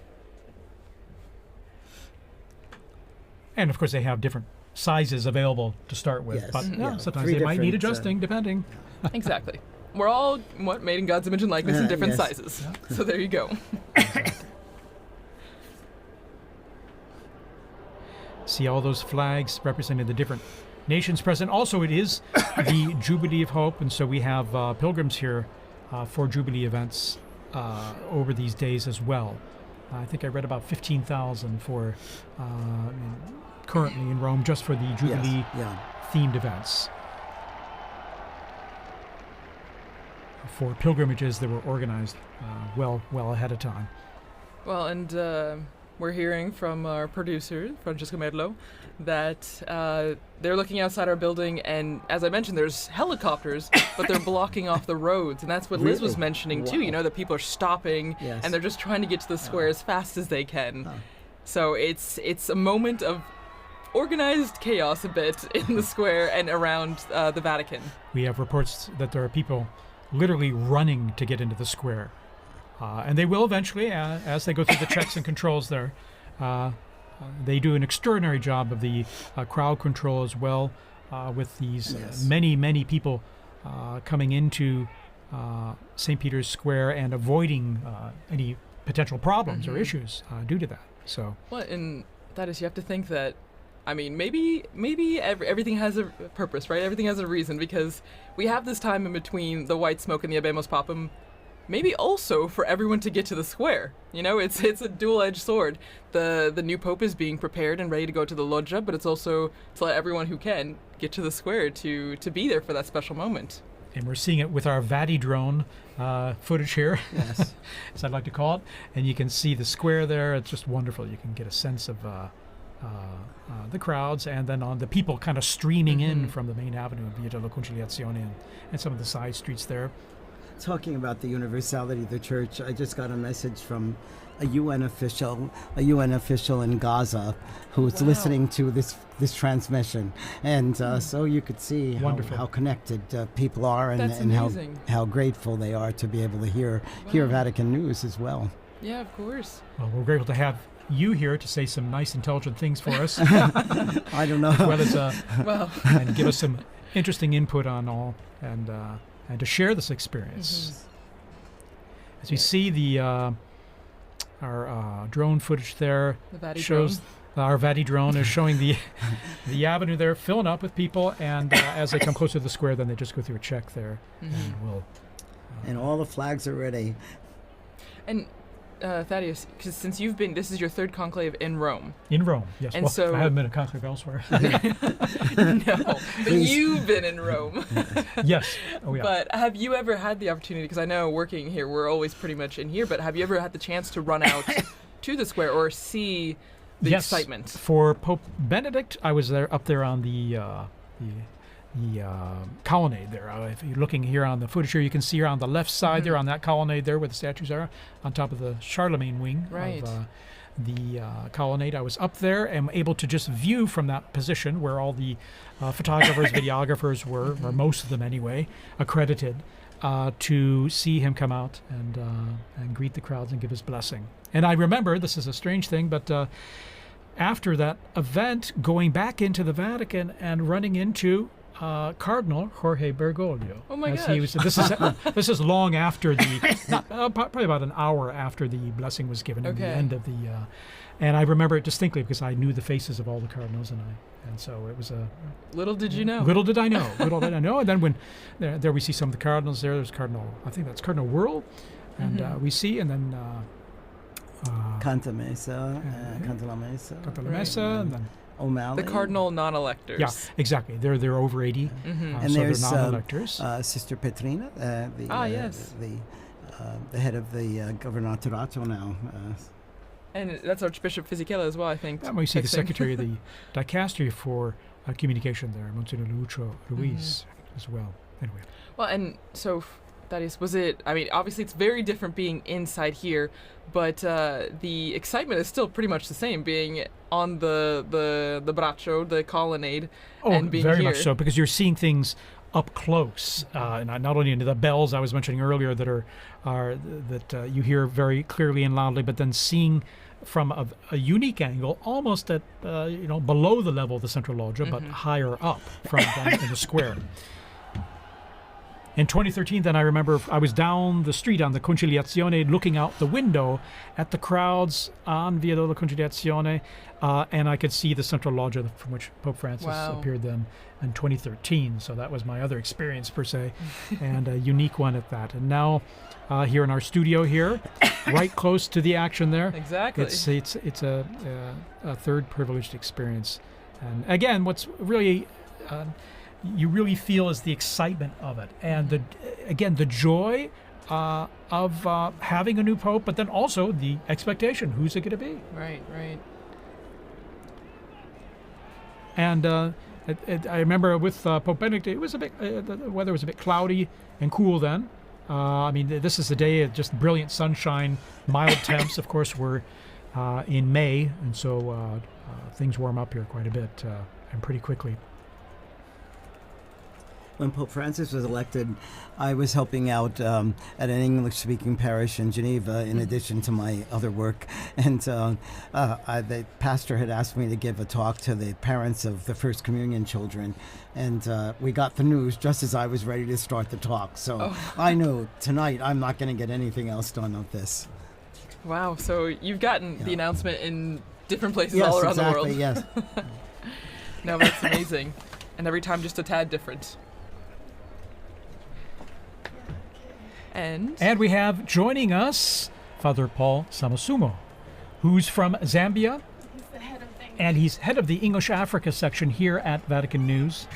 And of course, they have different sizes available to start with, Yes. but Yeah. sometimes Three they might need different, adjusting depending. Exactly. We're all made in God's image and likeness in different Yes. sizes. So there you go. See all those flags representing the different nations present. Also, it is the Jubilee of Hope, and so we have pilgrims here for Jubilee events over these days as well. I think I read about 15,000 for currently in Rome just for the Jubilee themed events. For pilgrimages that were organized well ahead of time. Well, and we're hearing from our producer, Francesco Merlo, that they're looking outside our building, and as I mentioned, there's helicopters, but they're blocking off the roads, and that's what Liz was mentioning too, that people are stopping, and they're just trying to get to the square as fast as they can. So it's a moment of organized chaos a bit in the square and around the Vatican. We have reports that there are people literally running to get into the square. And they will eventually, as they go through the checks and controls there. They do an extraordinary job of the crowd control as well, with these many people coming into St. Peter's Square and avoiding any potential problems or issues due to that. So. Well, and that is, you have to think that, I mean, maybe everything has a purpose, right? Everything has a reason, because we have this time in between the white smoke and the Habemus Papam, maybe also for everyone to get to the square. It's a dual-edged sword. The new pope is being prepared and ready to go to the loggia, but it's also to let everyone who can get to the square to be there for that special moment. And we're seeing it with our Vati drone footage here, as I'd like to call it. And you can see the square there. It's just wonderful. You can get a sense of the crowds, and then on the people kind of streaming in from the main avenue of Via della Conciliazione and some of the side streets there. Talking about the universality of the church, I just got a message from a UN official in Gaza, who's listening to this transmission, and so you could see how connected people are, and how grateful they are to be able to hear Vatican news as well. Yeah, of course. Well, we're grateful to have you here to say some nice, intelligent things for us. I don't know. As well as and give us some interesting input on all, and to share this experience. As we see the our drone footage there shows our Vati drone is showing the avenue there filling up with people, and as they come closer to the square, then they just go through a check there, and we'll. And all the flags are ready. And Thaddeus, because since you've been, this is your third conclave in Rome. In Rome, yes. And so I haven't been a conclave elsewhere. No, but you've been in Rome. Yes. Oh, yeah. But have you ever had the opportunity, because I know working here, we're always pretty much in here, but have you ever had the chance to run out to the square or see the excitement? For Pope Benedict, I was up there on the colonnade there. If you're looking here on the footage here, you can see here on the left side there on that colonnade there where the statues are, on top of the Charlemagne wing of the colonnade. I was up there and able to just view from that position where all the photographers, videographers were, or most of them anyway, accredited, to see him come out and greet the crowds and give his blessing. And I remember, this is a strange thing, but after that event, going back into the Vatican and running into Cardinal Jorge Bergoglio. Oh my gosh! This is long after probably about an hour after the blessing was given at the end of the. And I remember it distinctly because I knew the faces of all the cardinals, and so it was a. Little did you know. Little did I know. Little did I know. And then when there we see some of the cardinals there. There's Cardinal. I think that's Cardinal Wuerl, and we see, and then. Cantalamessa, and then. O'Malley. The cardinal non-electors. Yeah, exactly. They're over 80, and so there's they're non-electors. Sister Petrina, the head of the Governatorato now. And that's Archbishop Fisichella as well, I think. And we see the secretary of the dicastery for communication there, Monsignor Lucio Ruiz, as well. Anyway. Well, and so. Was it, I mean, obviously it's very different being inside here, but the excitement is still pretty much the same, being on the braccio, the colonnade, and being very here. Much so, because you're seeing things up close, and not only into the bells I was mentioning earlier that you hear very clearly and loudly, but then seeing from a unique angle, almost at below the level of the central loggia, but higher up from down in the square. In 2013, then I remember I was down the street on the Conciliazione looking out the window at the crowds on Via della Conciliazione, and I could see the central loggia from which Pope Francis appeared then in 2013. So that was my other experience, per se, and a unique one at that. And now here in our studio here, right close to the action there. Exactly. It's a third privileged experience. And again, what's really... you really feel is the excitement of it, and the joy of having a new pope, but then also the expectation: who's it going to be? Right. And I remember with Pope Benedict, it was a bit the weather was a bit cloudy and cool then. I mean, this is a day of just brilliant sunshine, mild temps. Of course, we're in May, and so things warm up here quite a bit and pretty quickly. When Pope Francis was elected, I was helping out at an English-speaking parish in Geneva, in addition to my other work. And the pastor had asked me to give a talk to the parents of the First Communion children. And we got the news just as I was ready to start the talk. So I knew tonight I'm not going to get anything else done of this. Wow. So you've gotten the announcement in different places all around the world. Yes. No, that's amazing. And every time just a tad different. And we have joining us Father Paul Samasumo, who's from Zambia, and he's head of the English Africa section here at Vatican News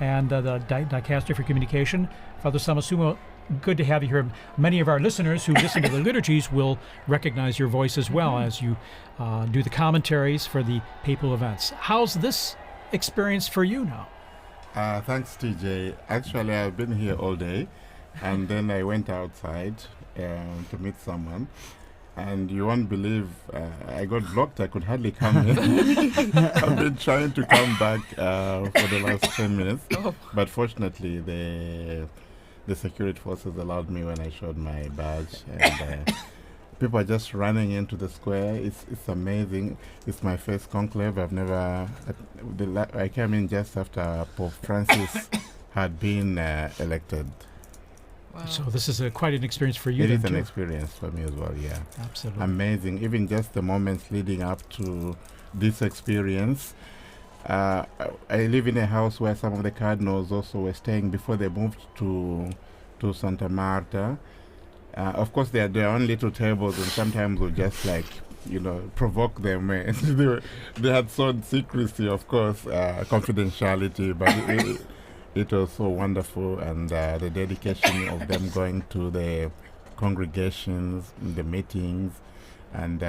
and the Dicastery for Communication. Father Samasumo, good to have you here. Many of our listeners who listen to the liturgies will recognize your voice as well as you do the commentaries for the papal events. How's this experience for you now? Thanks, TJ. Actually, I've been here all day. And then I went outside to meet someone, and you won't believe I got blocked. I could hardly come in. I've been trying to come back for the last 10 minutes, but fortunately the security forces allowed me when I showed my badge, and people are just running into the square. It's amazing. It's my first conclave. I've never. I came in just after Pope Francis had been elected. Wow. So this is quite an experience for you. It is an experience for me as well, yeah. Absolutely. Amazing. Even just the moments leading up to this experience. I live in a house where some of the cardinals also were staying before they moved to Santa Marta. Of course, they had their own little tables, and sometimes we'll just provoke them. They had sought secrecy, of course, confidentiality, but it was so wonderful, and the dedication of them going to the congregations, the meetings, and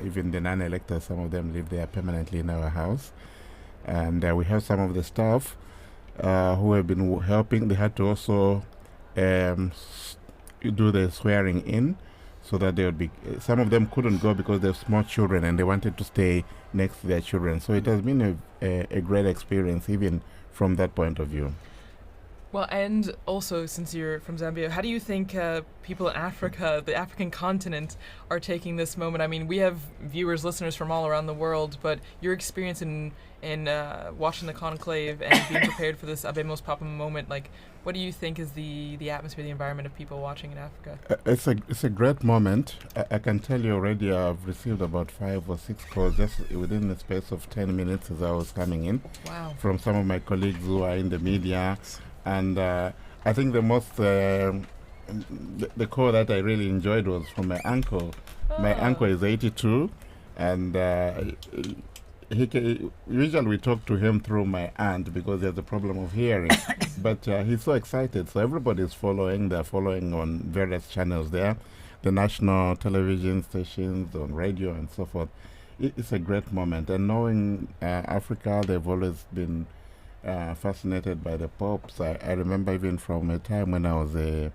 even the non-electors, some of them live there permanently in our house. And we have some of the staff who have been helping. They had to also do the swearing in, so that they would be. Some of them couldn't go because they have small children, and they wanted to stay next to their children. So it has been a great experience, even from that point of view. Well, and also, since you're from Zambia, how do you think people in Africa, the African continent, are taking this moment? I mean, we have viewers, listeners from all around the world, but your experience in watching the conclave and being prepared for this Habemus Papam moment, like, what do you think is the atmosphere, the environment of people watching in Africa? It's a great moment. I can tell you already I've received about 5 or 6 calls just within the space of 10 minutes as I was coming in. Wow. From some of my colleagues who are in the media. And I think the most, the call that I really enjoyed was from my uncle. My uncle is 82, and usually we talk to him through my aunt because he has a problem of hearing. But he's so excited, so everybody's following. They're following on various channels there, the national television stations, on radio and so forth. It's a great moment. And knowing Africa, they've always been fascinated by the popes. I remember even from a time when I was a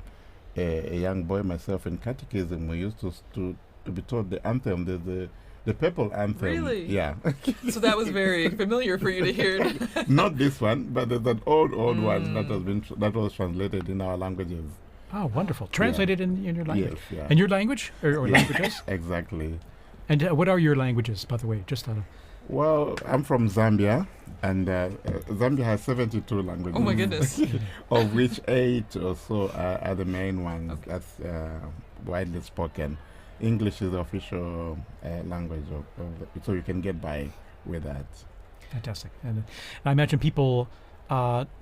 young boy myself in catechism, we used to be taught the anthem, the papal anthem. Really? Yeah. So that was very familiar for you to hear. Not this one, but there's an old one that was translated in our languages. Oh, wonderful. Translated in your language? Yes, yeah. In your language? Or languages? Exactly. And what are your languages, by the way, just out of... Well, I'm from Zambia, and Zambia has 72 languages. Oh my goodness. Of which 8 or so are the main ones that's widely spoken. English is the official language, so you can get by with that. Fantastic. And I imagine people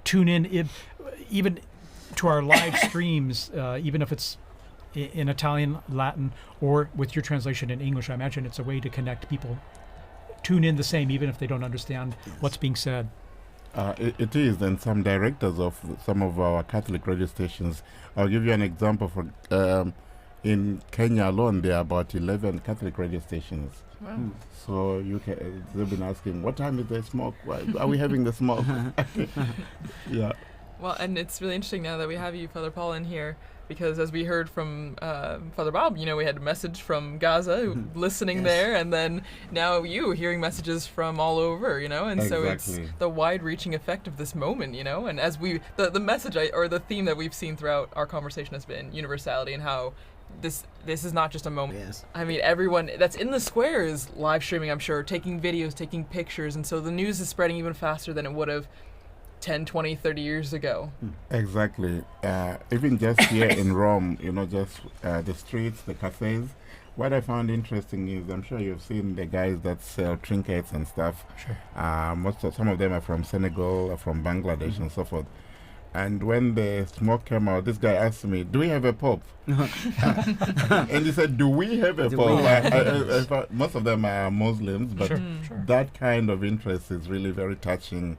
tune in even to our live streams, even if it's in Italian, Latin, or with your translation in English. I imagine it's a way to connect people. Tune in the same, even if they don't understand what's being said. It is, and some directors of some of our Catholic radio stations. I'll give you an example. For in Kenya alone, there are about 11 Catholic radio stations. Wow. So they've been asking, what time is the smoke? Why are we having the smoke? Yeah. Well, and it's really interesting now that we have you, Father Paul, in here, because as we heard from Father Bob, we had a message from Gaza, listening there, and then now you hearing messages from all over, and so it's the wide-reaching effect of this moment, and as the message or the theme that we've seen throughout our conversation has been universality and how this is not just a moment. Yes. I mean, everyone that's in the square is live streaming, I'm sure, taking videos, taking pictures, and so the news is spreading even faster than it would have 10, 20, 30 years ago. Exactly. Even just here in Rome, just the streets, the cafes. What I found interesting is, I'm sure you've seen the guys that sell trinkets and stuff. Sure. Some of them are from Senegal, from Bangladesh, and so forth. And when the smoke came out, this guy asked me, "Do we have a pope?" And he said, "Do we have a pope?" I thought most of them are Muslims, but Sure. that kind of interest is really very touching.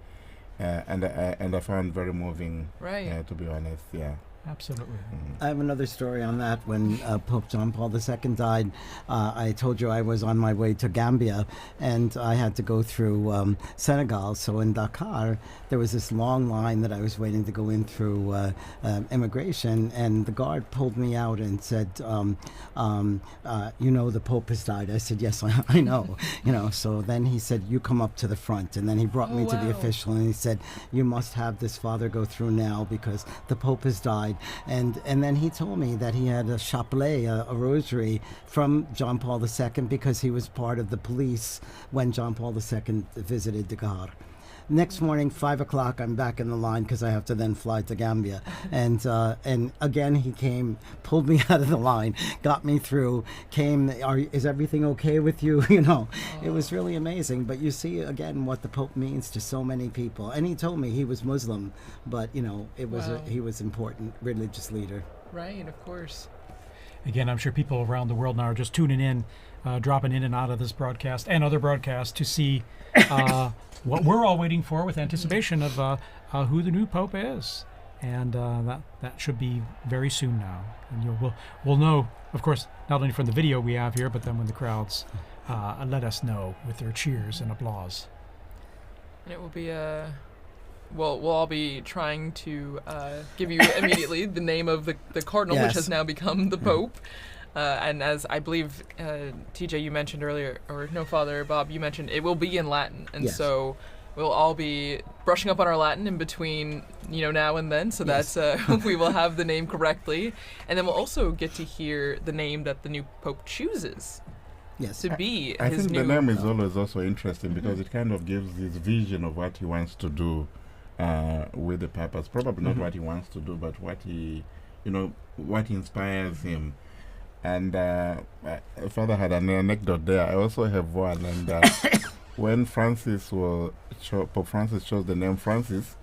And I found very moving, Right. to be honest, yeah. Absolutely. I have another story on that. When Pope John Paul II died, I told you I was on my way to Gambia, and I had to go through Senegal. So in Dakar, there was this long line that I was waiting to go in through immigration, and the guard pulled me out and said, the Pope has died. I said, yes, I know. So then he said, you come up to the front, and then he brought me to the official, and he said, you must have this father go through now because the Pope has died. And then he told me that he had a chapelet, a rosary from John Paul II because he was part of the police when John Paul II visited Dakar. Next morning, 5 o'clock, I'm back in the line because I have to then fly to Gambia. And again, he came, pulled me out of the line, got me through, is everything okay with you? It was really amazing. But you see, again, what the Pope means to so many people. And he told me he was Muslim, but, he was important religious leader. Right, of course. Again, I'm sure people around the world now are just tuning in, dropping in and out of this broadcast and other broadcasts to see what we're all waiting for with anticipation of who the new Pope is. And that should be very soon now. And we'll know, of course, not only from the video we have here, but then when the crowds let us know with their cheers and applause. And it will be we'll all be trying to give you immediately the name of the cardinal, which has now become the Pope. And as I believe, TJ, you mentioned earlier, or no, Father Bob, you mentioned it will be in Latin. And so we'll all be brushing up on our Latin in between, now and then, so that's we will have the name correctly. And then we'll also get to hear the name that the new Pope chooses. Yes. To be I his think new... the name is always also interesting because it kind of gives his vision of what he wants to do with the papacy. Probably not what he wants to do, but what he, what inspires him. And Father had an anecdote there. I also have one. And when Pope Francis chose the name Francis,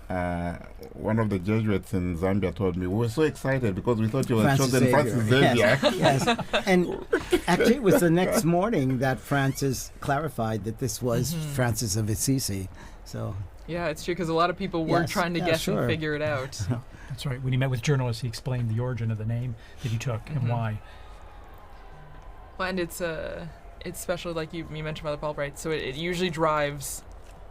one of the Jesuits in Zambia told me, we were so excited because we thought you were chosen Francis Xavier. Yes. And actually, it was the next morning that Francis clarified that this was Francis of Assisi. So. Yeah, it's true, because a lot of people were trying to guess and figure it out. That's right. When he met with journalists, he explained the origin of the name that he took and why. Well, and it's special, like you mentioned, Father Paul, right? So it usually drives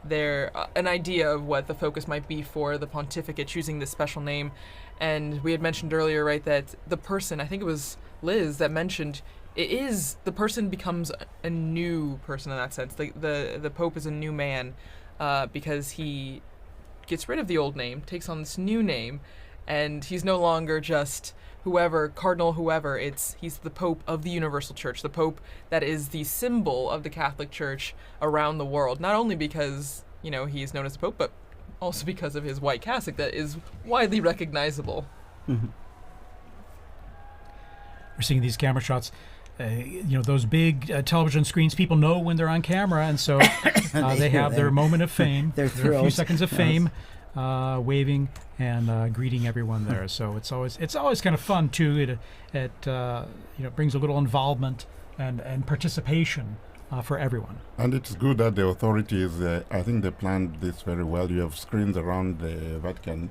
their an idea of what the focus might be for the pontificate choosing this special name. And we had mentioned earlier, right, that the person, I think it was Liz that mentioned, the person becomes a new person in that sense. The Pope is a new man because he gets rid of the old name, takes on this new name, and he's no longer just whoever, Cardinal whoever, he's the Pope of the Universal Church, the Pope that is the symbol of the Catholic Church around the world, not only because, he is known as the Pope, but also because of his white cassock that is widely recognizable. Mm-hmm. We're seeing these camera shots. Those big television screens, people know when they're on camera, and so they have their moment of fame, their a few seconds of fame, waving and greeting everyone there. So it's always kind of fun too. It brings a little involvement and participation for everyone. And it's good that the authorities, I think they planned this very well. You have screens around the Vatican,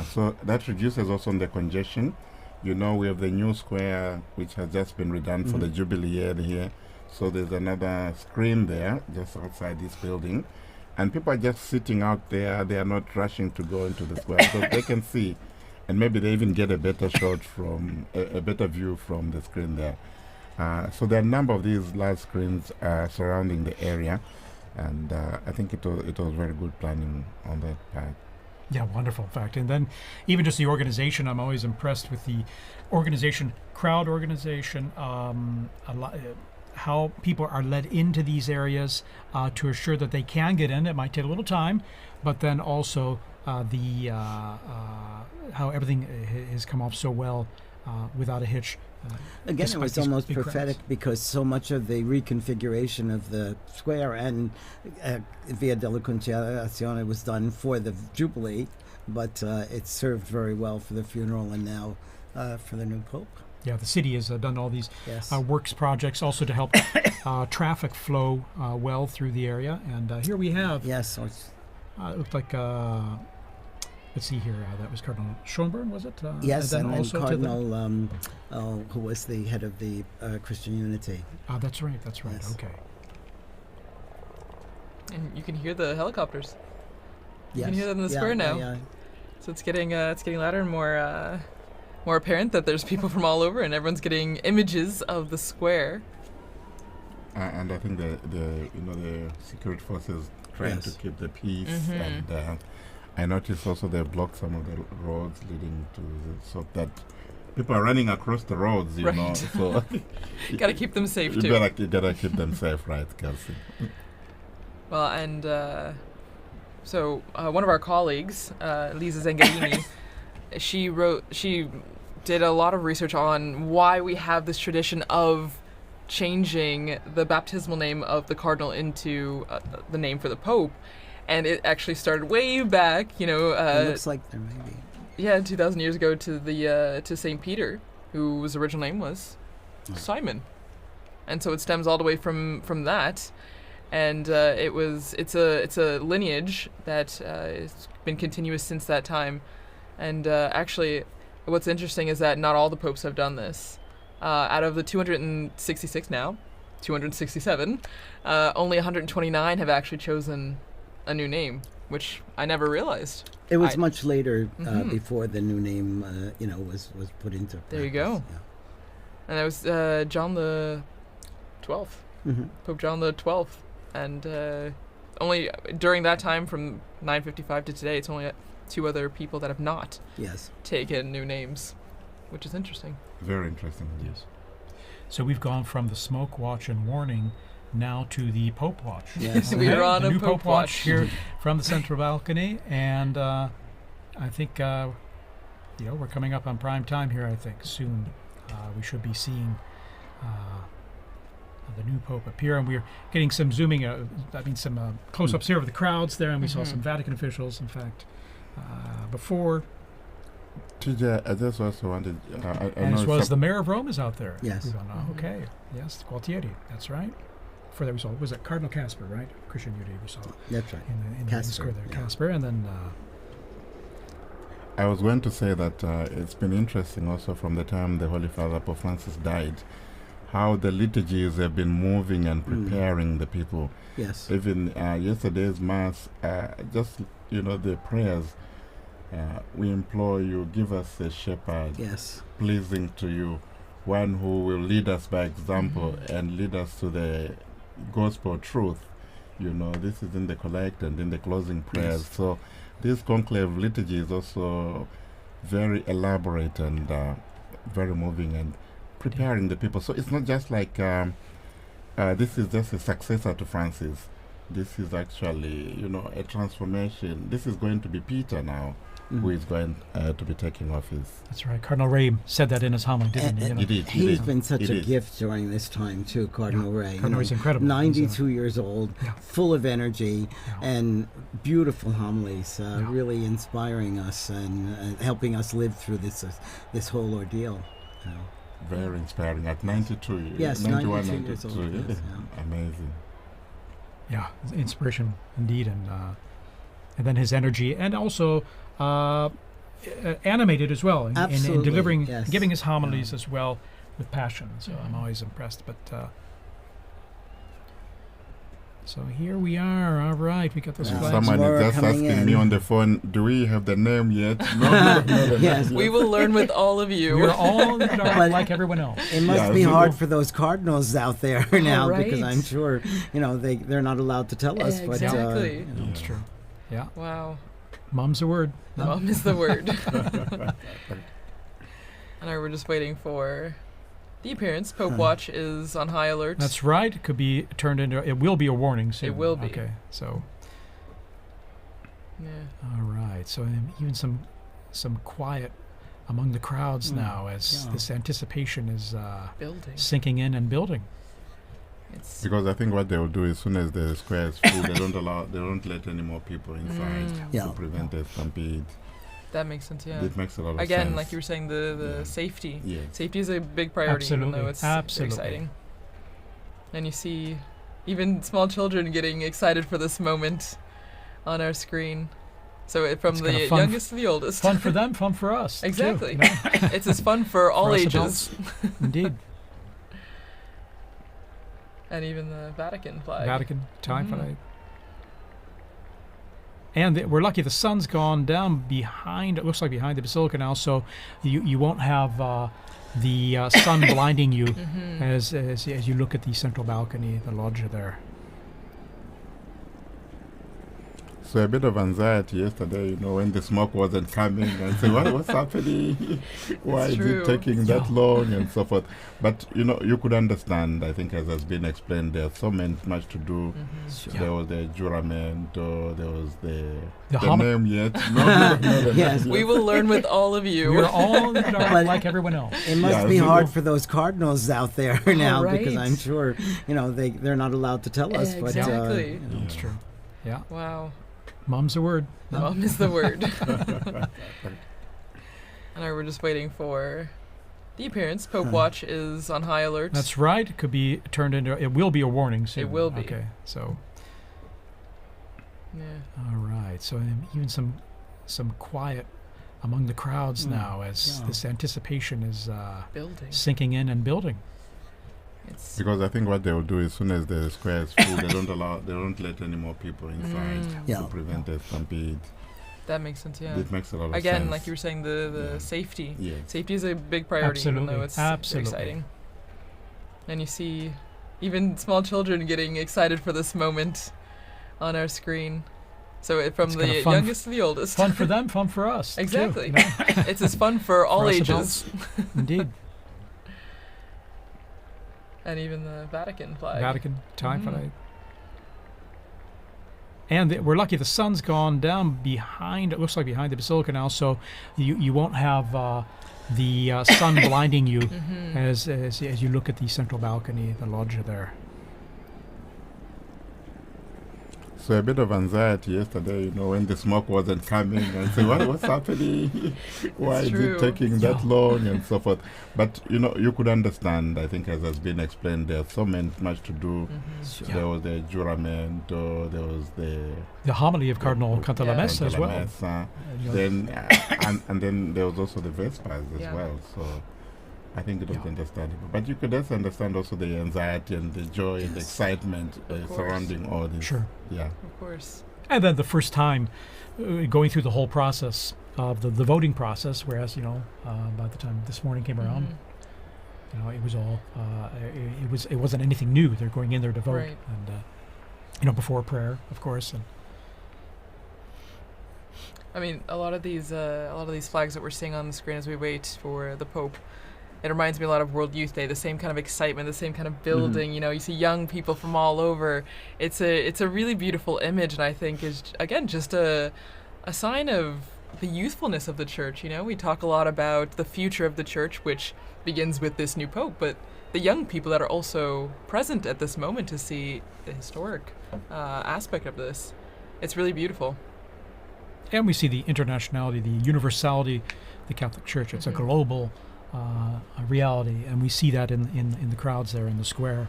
so that reduces also the congestion. We have the new square, which has just been redone for the Jubilee year here. So there's another screen there, just outside this building. And people are just sitting out there. They are not rushing to go into the square. So they can see. And maybe they even get a better shot from, a better view from the screen there. So there are a number of these large screens surrounding the area. And I think it was very good planning on that part. Yeah, wonderful, in fact. And then even just the organization, I'm always impressed with the organization, crowd organization, how people are led into these areas to assure that they can get in. It might take a little time, but then also how everything has come off so well without a hitch. Again, it was almost prophetic because so much of the reconfiguration of the square and Via della Conciliazione was done for the Jubilee, but it served very well for the funeral and now for the new Pope. Yeah, the city has done all these works projects also to help traffic flow well through the area. And here we have... Yes. it looked like... let's see here. That was Cardinal Schönborn, was it? Yes, and then Cardinal, who was the head of the Christian Unity. That's right. Yes. Okay. And you can hear the helicopters. Yes. You can hear them in the square now. Yeah. So it's getting louder and more apparent that there's people from all over, and everyone's getting images of the square. And I think the security forces trying to keep the peace and. I noticed also they blocked some of the roads leading to so that people are running across the roads, you know. So you gotta keep them safe too. You gotta keep them safe, right, Kelsey? Well, and so one of our colleagues, Lisa Zengarini, she did a lot of research on why we have this tradition of changing the baptismal name of the cardinal into the name for the Pope. And it actually started way back, it looks like there may be. Yeah, 2,000 years ago to St. Peter, whose original name was Simon. And so it stems all the way from that. And it's a lineage that has been continuous since that time. And actually, what's interesting is that not all the popes have done this. Out of the 266 now, 267, only 129 have actually chosen a new name, which I never realized. It was much later before the new name, was put into practice. There you go. Yeah. And that was John the 12th, Pope John the 12th, and only during that time, from 955 to today, it's only 2 other people that have not taken new names, which is interesting. Very interesting. Yes. So we've gone from the smoke watch and warning now to the Pope watch. Yes. We're on the a new Pope watch here from the central balcony, and I think we're coming up on prime time here. I think soon we should be seeing the new Pope appear, and we're getting some zooming. Some close-ups here of the crowds there, and we saw some Vatican officials. In fact, before. TJ, I just also wanted. As well as the mayor of Rome is out there. Yes. Okay. Yes, Gualtieri. That's right. For that we saw, was it Cardinal Casper, right? Christian Unity we saw. That's right. In the square there, Casper, and then. I was going to say that it's been interesting also from the time the Holy Father Pope Francis died, how the liturgies have been moving and preparing the people. Yes. Even yesterday's Mass, the prayers. We implore you, give us a shepherd pleasing to you, one who will lead us by example and lead us to the gospel truth. This is in the collect and in the closing prayers. Yes. So this conclave liturgy is also very elaborate, and very moving and preparing the people. So it's not just like this is just a successor to Francis. This is actually, a transformation. This is going to be Peter now, who is going to be taking office. That's right. Cardinal Ray said that in his homily, didn't he? He did. He's been such a gift during this time too, Cardinal Ray. Cardinal Ray's incredible. 92 years old, Yeah. full of energy, Yeah. and beautiful homilies, really inspiring us and helping us live through this whole ordeal. Very inspiring at 92 years. Yes, 91, 92 years old. Yes, Amazing. Yeah, inspiration indeed, and then his energy, and also animated as well, in Absolutely, delivering, yes. giving his homilies as well with passion. So I'm always impressed. But so here we are. All right, we got those flags. Someone More is just coming asking in. me on the phone, do we have the name yet? No. Yes. We will learn with all of you. We're all like everyone else. It must Yeah, be so- hard for those cardinals out there now, because right. I'm sure they're not allowed to tell us. Exactly. But That's true. Yeah, Wow. mom's a word. Mom is the word. And we're just waiting for the appearance. Pope Watch is on high alert. That's right. It could be turned into. It will be a warning soon. It will be. Okay. So. Yeah. All right. So even some quiet among the crowds now as this anticipation is Building. sinking in and building. It's Because I think what they will do as soon as the square is full, they don't let any more people inside Yeah. to prevent a stampede. that makes sense. Yeah. It makes a lot of sense. Again, like you were saying, the Yeah. safety. Yes. Safety is a big priority, even Absolutely. though it's Absolutely. exciting. And you see even small children getting excited for this moment on our screen. So from It's the kinda fun youngest to the oldest. Fun for them, fun for us. too, Exactly. you know? It's as fun for all us ages. adults. Indeed. And even the Vatican flag. Vatican tie Mhm. flag. And we're lucky the sun's gone down behind. It looks like behind the basilica now, so you won't have the sun blinding you as you look at the central balcony, the loggia there. So a bit of anxiety yesterday, when the smoke wasn't coming, and say, what's happening? Why It's is true. it taking that long, and so forth. But you could understand. I think, as has been explained, there's so much to do. Yeah. There was the juramento, there was the homily. name yet. No. Yes. We will learn with all of you. We're all like everyone else. it must Yeah, be so- hard for those cardinals out there now, because right. I'm sure they're not allowed to tell us. Exactly. But That's true. Yeah, Wow. mom's a word. Mom is the word. And we're just waiting for the appearance. Pope Watch is on high alert. That's right. It could be turned into. It will be a warning soon. It will be. Okay. So. Yeah. All right. So even some quiet among the crowds now as this anticipation is Building. sinking in and building. It's Because I think what they will do as soon as the square is full, they don't let any more people inside Yeah. to prevent a stampede. that makes sense. Yeah. It makes a lot of sense. Again, like you were saying, the Yeah. safety. Yes. Safety is a big priority, even Absolutely. though it's Absolutely. exciting. And you see even small children getting excited for this moment on our screen. So from It's the kinda fun youngest to the oldest. Fun for them, fun for us. too, Exactly. you know? It's as fun for all us ages. adults. Indeed. And even the Vatican flag. Vatican tie Mhm. flag. And we're lucky the sun's gone down behind. It looks like behind the basilica now, so you won't have the sun blinding you as you look at the central balcony, the loggia there. So a bit of anxiety yesterday, when the smoke wasn't coming, and say, what's happening? Why It's is true. it taking that long, and so forth. But you could understand. I think, as has been explained, there's so much to do. Yeah. There was the juramento, there was the homily of Cardinal Cantalamessa as well. Cantalamessa. You know, Then and then there was also the Vespers as Yeah. well. So I think it was Yeah. understandable. But you could also understand also the anxiety and the joy and the excitement Of course. surrounding all this. Sure. Yeah. Of course. And then the first time going through the whole process of the voting process, whereas by the time this morning came around, Mhm. it was all it wasn't anything new. They're going in there to vote, Right. and before prayer, of course. And I mean, a lot of these flags that we're seeing on the screen as we wait for the Pope, It reminds me a lot of World Youth Day, the same kind of excitement, the same kind of building. You know, you see young people from all over. It's a really beautiful image, and I think is, again, just a sign of the youthfulness of the church. You know, we talk a lot about the future of the church, which begins with this new pope, but the young people that are also present at this moment to see the historic aspect of this. It's really beautiful. And we see the internationality, the universality of the Catholic Church. It's a global reality, and we see that in the crowds there in the square.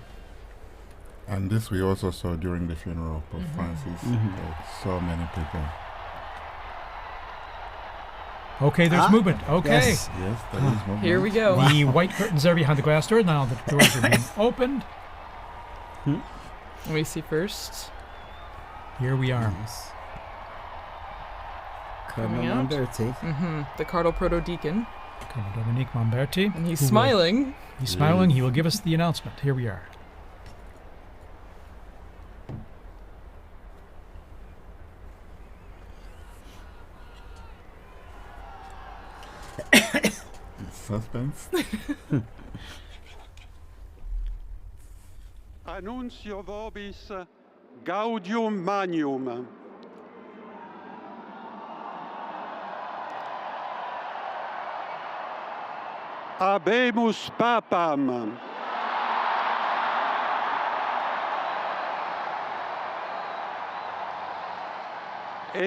And this we also saw during the funeral of Pope Francis. So many people. Okay, there's movement. Okay. Yes, there is movement. Here we go. The white curtains are behind the glass door. Now the doors are being opened. We see first. Here we are. Yes. Coming Cardinal out. Lamberti. The Cardinal Proto-Deacon. Cardinal Dominique Mamberti. And he's who will- smiling. He's smiling. He will give us the announcement. Here we are. Suspense. Annuncio vobis gaudium magnum. Habemus Papam.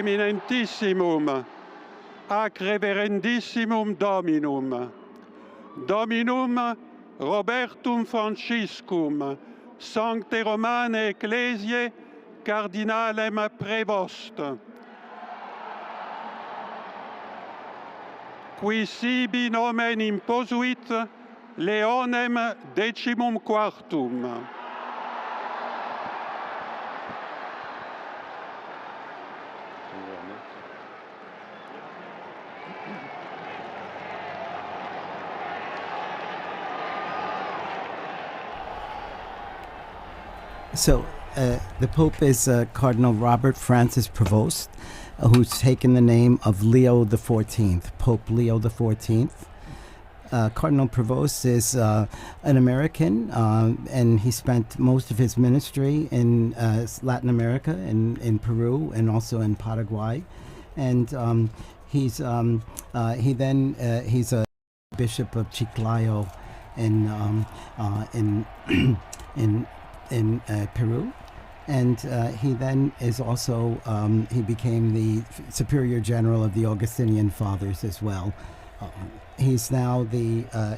Eminentissimum, ac reverendissimum Dominum, Dominum Robertum Franciscum, Sancte Romane Ecclesiae, Cardinalem Prevost, qui sibi nomen imposuit Leonem decimum quartum. So the Pope is Cardinal Robert Francis Prevost, who's taken the name of Leo XIV, Pope Leo XIV. Cardinal Prevost is an American, and he spent most of his ministry in Latin America, in Peru, and also in Paraguay. And he's a bishop of Chiclayo in Peru, and he then is also he became the superior general of the Augustinian Fathers as well. He's now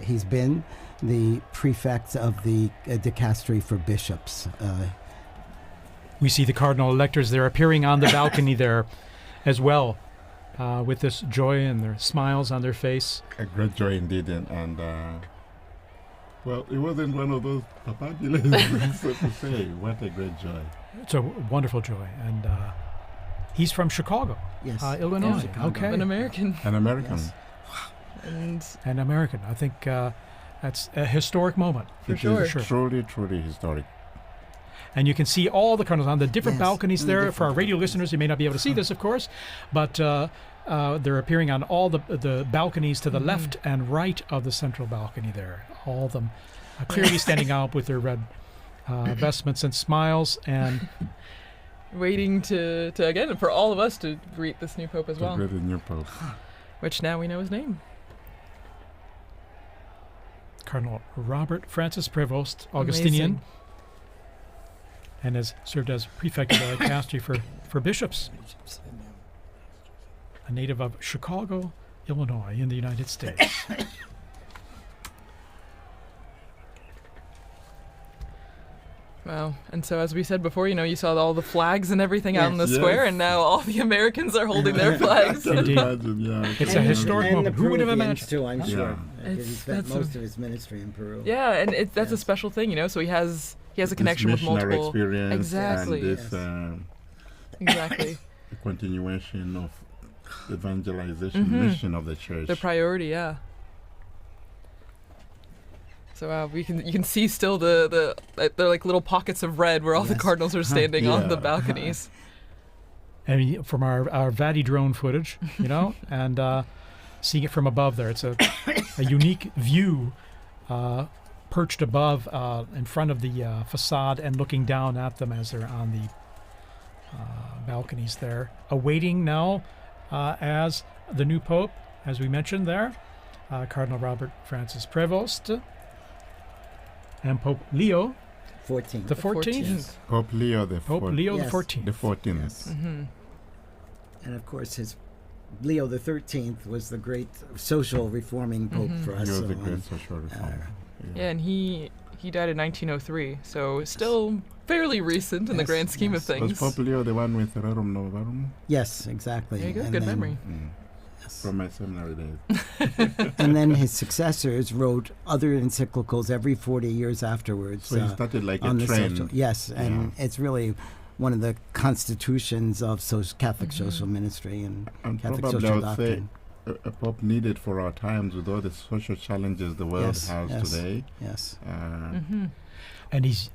he's been the prefect of the dicastery for bishops. We see the cardinal electors there appearing on the balcony there as well, with this joy and their smiles on their face. A great joy indeed, and well, it wasn't one of those papadulas, so to say. What a great joy. It's a wonderful joy. And he's from Chicago, Yes, Illinois. Chicago. Okay. An American. An American. Yes. And An American. I think that's a historic moment. For It sure. is truly, truly historic. And you can see all the cardinals on the different Yes, balconies on the there. different For our radio listeners, you may not be able to see this, of course, but they're appearing on all the balconies to the left and right of the central balcony there. All of them clearly standing out with their red vestments and smiles, and waiting to again, for all of us to greet this new pope as well, Great new Pope. which now we know his name. Cardinal Robert Francis Prevost, Augustinian, Amazing. and has served as prefect of the dicastery for bishops. A native of Chicago, Illinois, in the United States. Wow. And so, as we said before, you saw all the flags and everything out in the Yes. square, and now all the Americans are holding their flags. I can Indeed. imagine, yeah. It's a historic and moment. the Who would have Peruvians imagined? too, I'm sure. Yeah. Because he It's- spent that's most a- of his ministry in Peru. Yeah, and that's a Yes. special thing, so he has a This connection with missionary multiple. experience Exactly. and this Yes. Exactly. continuation of evangelization mission of the church. The priority, yeah. So you can see still they're like little pockets of red where all the Yes. cardinals are standing on the Yeah. balconies. And from our Vati drone footage, and seeing it from above there, it's a unique view perched above in front of the facade and looking down at them as they're on the balconies there, awaiting now as the new Pope, as we mentioned there, Cardinal Robert Francis Prevost, and Pope Leo the 14th. Yes. Pope Leo the Pope Leo Yes. the 14th. The 14th. Yes. Mm-hmm. And of course, his Leo the 13th was the great social reforming pope for us. He was so, the great social reformer. Yeah, and he died in 1903, so still fairly recent in the Yes, grand scheme yes. of Was things. Pope Leo the one with Rerum Novarum? yes, exactly. There you go, And good then- memory. yes. From my seminary days. And then his successors wrote other encyclicals every 40 years afterwards. So he started like on a the trend. social, yes, and it's really one of the constitutions of Catholic social ministry and And Catholic probably I social would say doctrine. a pope needed for our times with all the social challenges the world Yes, has yes. today. Yes. And he's,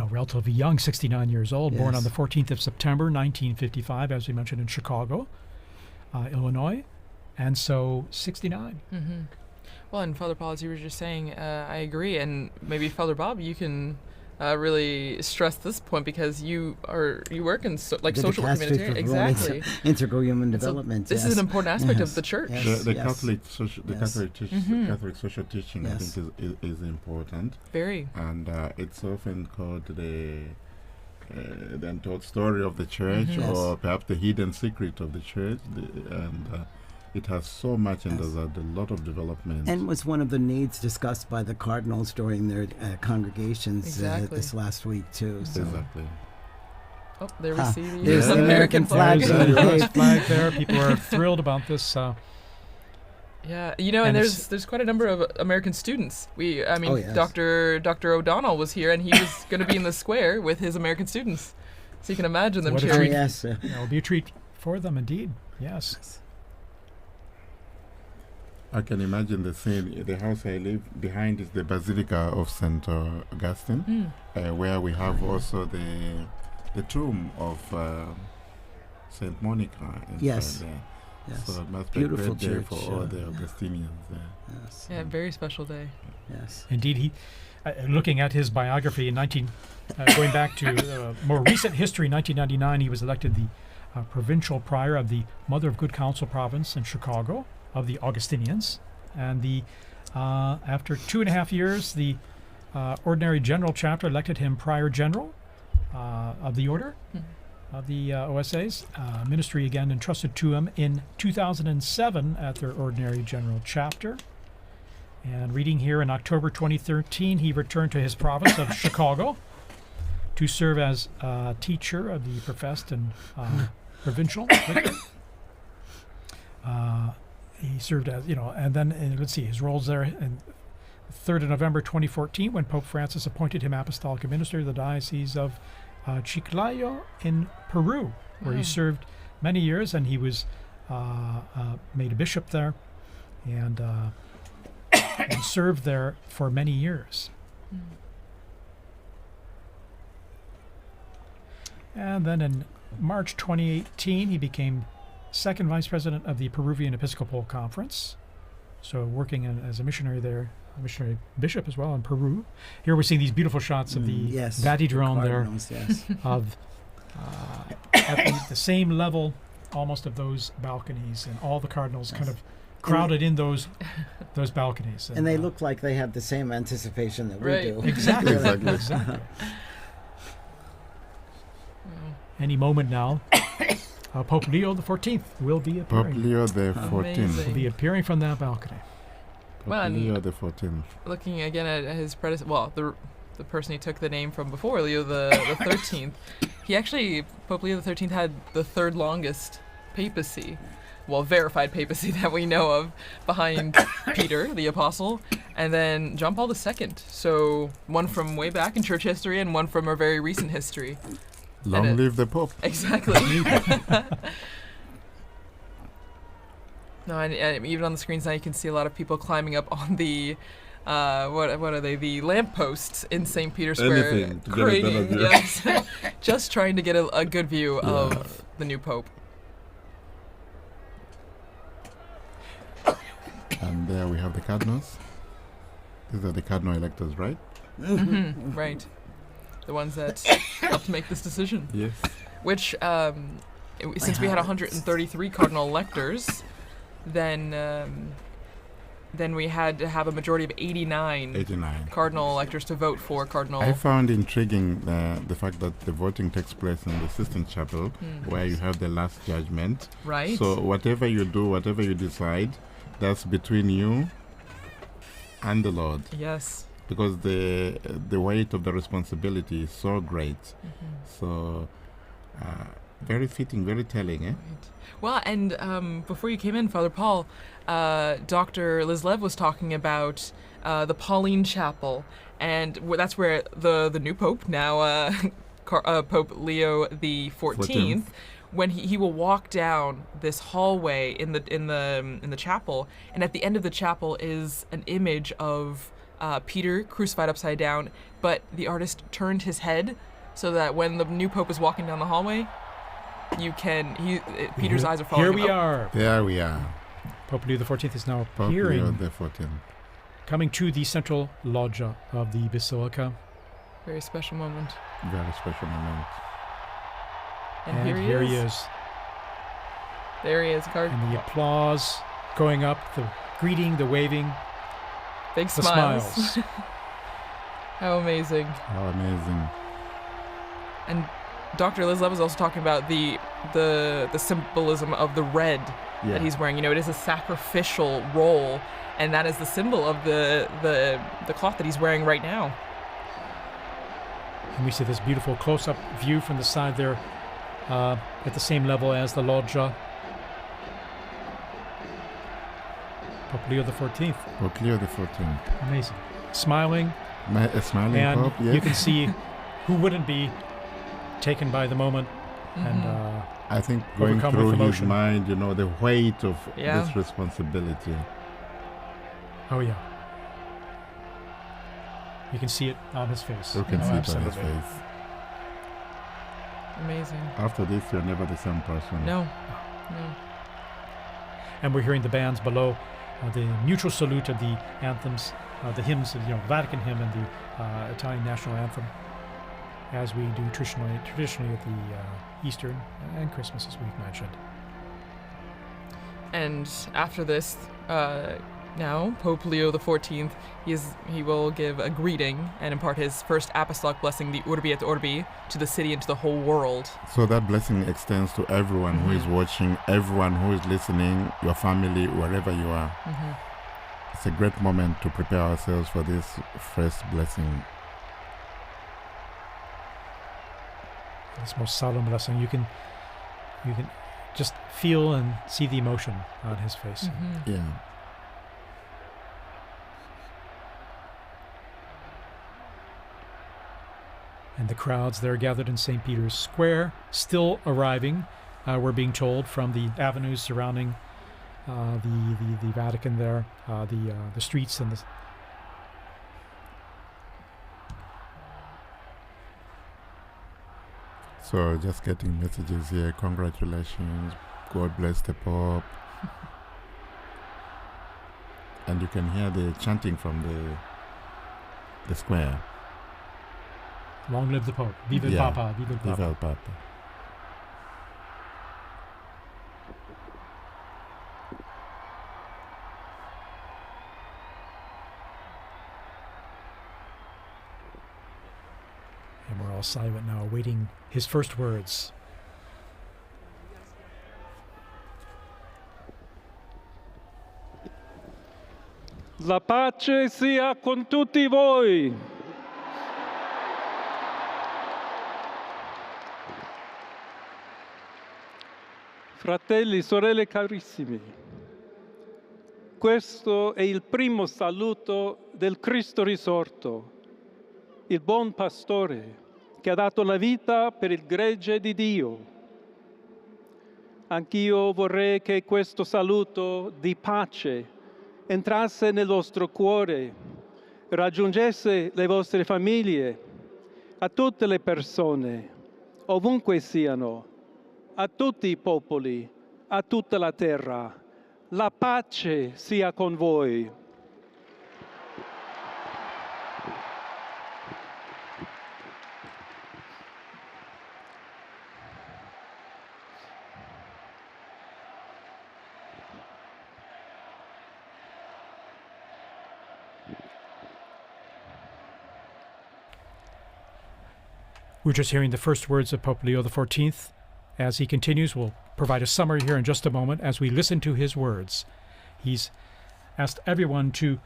relatively young, 69 years old, born on Yes. the 14th of September, 1955, as we mentioned, in Chicago, Illinois. And so 69. Mm-hmm. Well, and Father Paul, as you were just saying, I agree. And maybe Father Bob, you can really stress this point because you work in The social dicastery humanitarian. for Roman Exactly. Integral human And so development. this yes. is an important aspect Yes. of the church. Yes. The yes. Catholic social, the Yes. Catholic, Catholic social teaching, I Yes. think, is important, Very. and it's often called the untold story of the church, Yes. or perhaps the hidden secret of the church, and it has so much, and Yes. there's a lot of development. And was one of the needs discussed by the cardinals during their congregations Exactly. this last week too. So. Exactly. Oh, there we Ah, see the there's the American flag. There's the US flag there. People are thrilled about this. Yeah, and And there's quite a number of American students. Oh, yes. Dr. O'Donnell was here, and he was going to be in the square with his American students. So you can imagine them What a Oh, cheering. yes. It'll be a treat for them, indeed. Yes. I can imagine the scene. The house I live behind is the Basilica of St. Augustine, where we have also the tomb of St. Monica inside Yes. there. Yes. So it must be a Beautiful great day church, for all yeah. the Augustinians there. Yes. Yeah, very special day. Yes. Indeed, he. Looking at his biography in going back to more recent history, 1999, he was elected the provincial prior of the Mother of Good Counsel province in Chicago of the Augustinians, and after 2.5 years, the Ordinary General Chapter elected him Prior General of the Order of the OSAs. Ministry again entrusted to him in 2007 at their Ordinary General Chapter. And reading here, in October 2013, he returned to his province of Chicago to serve as teacher of the professed and provincial vicar. He served as, and then let's see, his roles there. And 3rd of November 2014, when Pope Francis appointed him apostolic administrator of the Diocese of Chiclayo in Peru, where he served many years, and he was made a bishop there, and served there for many years. And then in March 2018, he became second vice president of the Peruvian Episcopal Conference, so working as a missionary there, a missionary bishop as well in Peru. Here we're seeing these beautiful shots of the Yes. Vaticdrome there, Cardinals, yes. of at the same level almost of those balconies, and all the cardinals kind of crowded in those balconies. And they look like they have the same anticipation that we Right. do. Exactly. Exactly. Exactly. Any moment now, Pope Leo the 14th will be Pope appearing. Leo the 14th. Amazing. Will be appearing from that balcony. Well, Pope and Leo the 14th. looking again at his predecessor, well, the person he took the name from before, Leo the 13th, he actually, Pope Leo the 13th had the third longest papacy, well, verified papacy that we know of, behind Peter, the apostle, and then John Paul II. So one from way back in church history and one from our very recent history. Long live the Pope. Exactly. No, and even on the screens now you can see a lot of people climbing up on the what are they? The lampposts in St. Peter's Square, Anything to get a better craning, view. yes, just trying to get a good view of the new Pope. And there we have the cardinals. These are the cardinal electors, right? Mm-hmm. Right. The ones that helped make this decision. Yes. Which, since we had 133 cardinal electors, then we had to have a majority of 89 cardinal electors to vote for cardinal. I found intriguing the fact that the voting takes place in the Sistine Chapel, where you have the last judgment. Right. So whatever you do, whatever you decide, that's between you and the Lord. Yes. Because the weight of the responsibility is so great. So very fitting, very telling, eh? Right. Well, and before you came in, Father Paul, Dr. Lislev was talking about the Pauline Chapel, and that's where the new Pope, now Pope Leo the 14th, when he will walk down this hallway in the chapel, and at the end of the chapel is an image of Peter crucified upside down, but the artist turned his head so that when the new Pope is walking down the hallway, Peter's eyes are following him. Here we are. There we are. Pope Leo XIV is now Pope appearing, Leo the 14th. coming to the central loggia of the Basilica. Very special moment. Very special moment. And here he is. There he is, And the applause going up, the greeting, the waving, big the smiles. How amazing. How amazing. And Dr. Lislev was also talking about the symbolism of the red that he's wearing. You know, it is a sacrificial role, and that is the symbol of the cloth that he's wearing right now. And we see this beautiful close-up view from the side there, at the same level as the loggia. Pope Leo XIV. Pope Leo XIV. Amazing. Smiling. A smiling and Pope, yes. You can see who wouldn't be taken by the moment and I think going through his mind, you know, the weight of this responsibility. Oh yeah. You can see it on his face. You can see it on his face. Amazing. After this, you're never the same person. No. And we're hearing the bands below, the mutual salute of the anthems, the hymns, Vatican hymn and the Italian national anthem, as we do traditionally at the Easter and Christmas, as we've mentioned. And after this, now Pope Leo XIV, he will give a greeting and impart his first apostolic blessing, the Urbi et Orbi, to the city and to the whole world. So that blessing extends to everyone who is watching, everyone who is listening, your family, wherever you are. It's a great moment to prepare ourselves for this first blessing. This most solemn blessing, you can just feel and see the emotion on his face. Yeah. And the crowds there gathered in St. Peter's Square, still arriving, we're being told, from the avenues surrounding the Vatican there, the streets and the... So just getting messages here, congratulations, God bless the Pope. And you can hear the chanting from the square. Long live the Pope. Viva il Papa. Viva il Papa. Viva il Papa. And we're all silent now, awaiting his first words. La pace sia con tutti voi. Fratelli, sorelle carissimi, questo è il primo saluto del Cristo risorto, il buon pastore che ha dato la vita per il gregge di Dio. Anch'io vorrei che questo saluto di pace entrasse nel vostro cuore, raggiungesse le vostre famiglie, a tutte le persone, ovunque siano, a tutti i popoli, a tutta la terra. La pace sia con voi. We're just hearing the first words of Pope Leo XIV. As he continues, we'll provide a summary here in just a moment as we listen to his words. He's asked everyone to,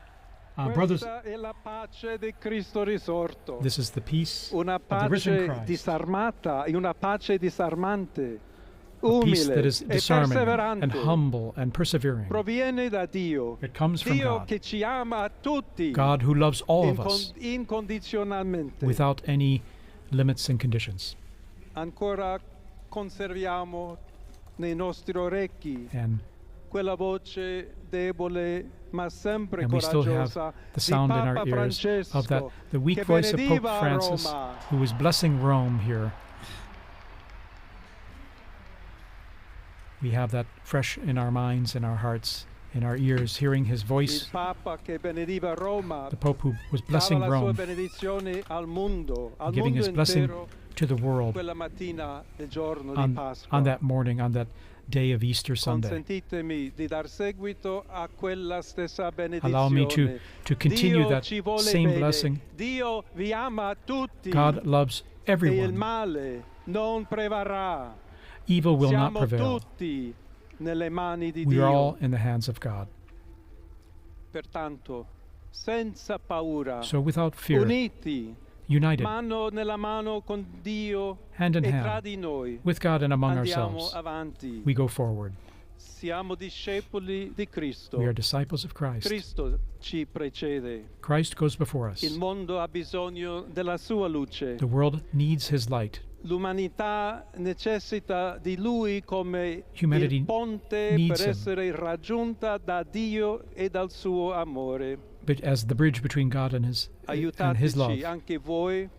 brothers, this is the peace of the risen Christ, a peace that is disarming and humble and persevering. It comes from God who loves all of us without any limits and conditions. Ancora conserviamo nei nostri orecchi quella voce debole ma sempre we still have the sound in our ears of that, the weak voice of Pope Francis, who was blessing Rome here. We have that fresh in our minds, in our hearts, in our ears, hearing his voice. The Pope who was blessing Rome, giving his blessing to the world on that morning, on that day of Easter Sunday. Allow me to continue that same blessing. God loves everyone. Evil will not prevail. We are all in the hands of God. So without fear, united, hand in hand, with God and among ourselves, we go forward. We are disciples of Christ. Christ goes before us. The world needs his light. L'umanità necessita di lui come Humanity il ponte needs per him. essere raggiunta da Dio e dal suo amore. But as the bridge between God and his love. Aiutateci anche voi,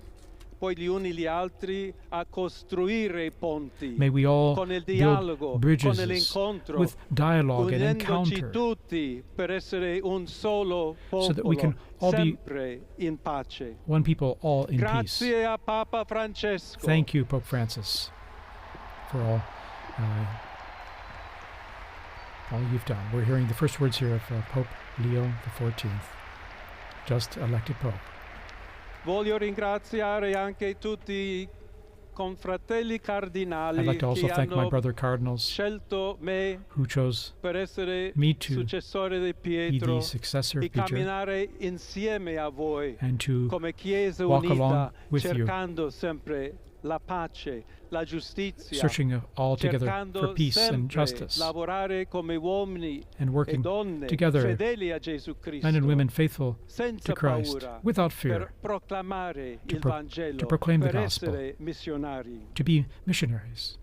poi gli uni gli altri, a costruire i ponti May we all con il build dialogo, bridges con l'incontro, with dialogue and unendoci encounter, tutti per essere un solo popolo, so that we can all be sempre in pace. one people, all in peace. Grazie a Papa Francesco. Thank you, Pope Francis, for all you've done. We're hearing the first words here of Pope Leo XIV, just elected Pope. Voglio ringraziare anche tutti i confratelli cardinali I'd like to also che thank my hanno brother cardinals scelto me who chose per essere me to successore di be Pietro the successor e of Peter camminare insieme a voi and to come Chiesa walk along unita, with you, cercando sempre la pace, la giustizia, searching all together cercando for peace and sempre justice, lavorare come uomini and e working donne together, fedeli a Gesù Cristo, men and women faithful senza to Christ, paura, without per fear, proclamare to il pro- Vangelo, to proclaim the per gospel, essere missionari. to be missionaries.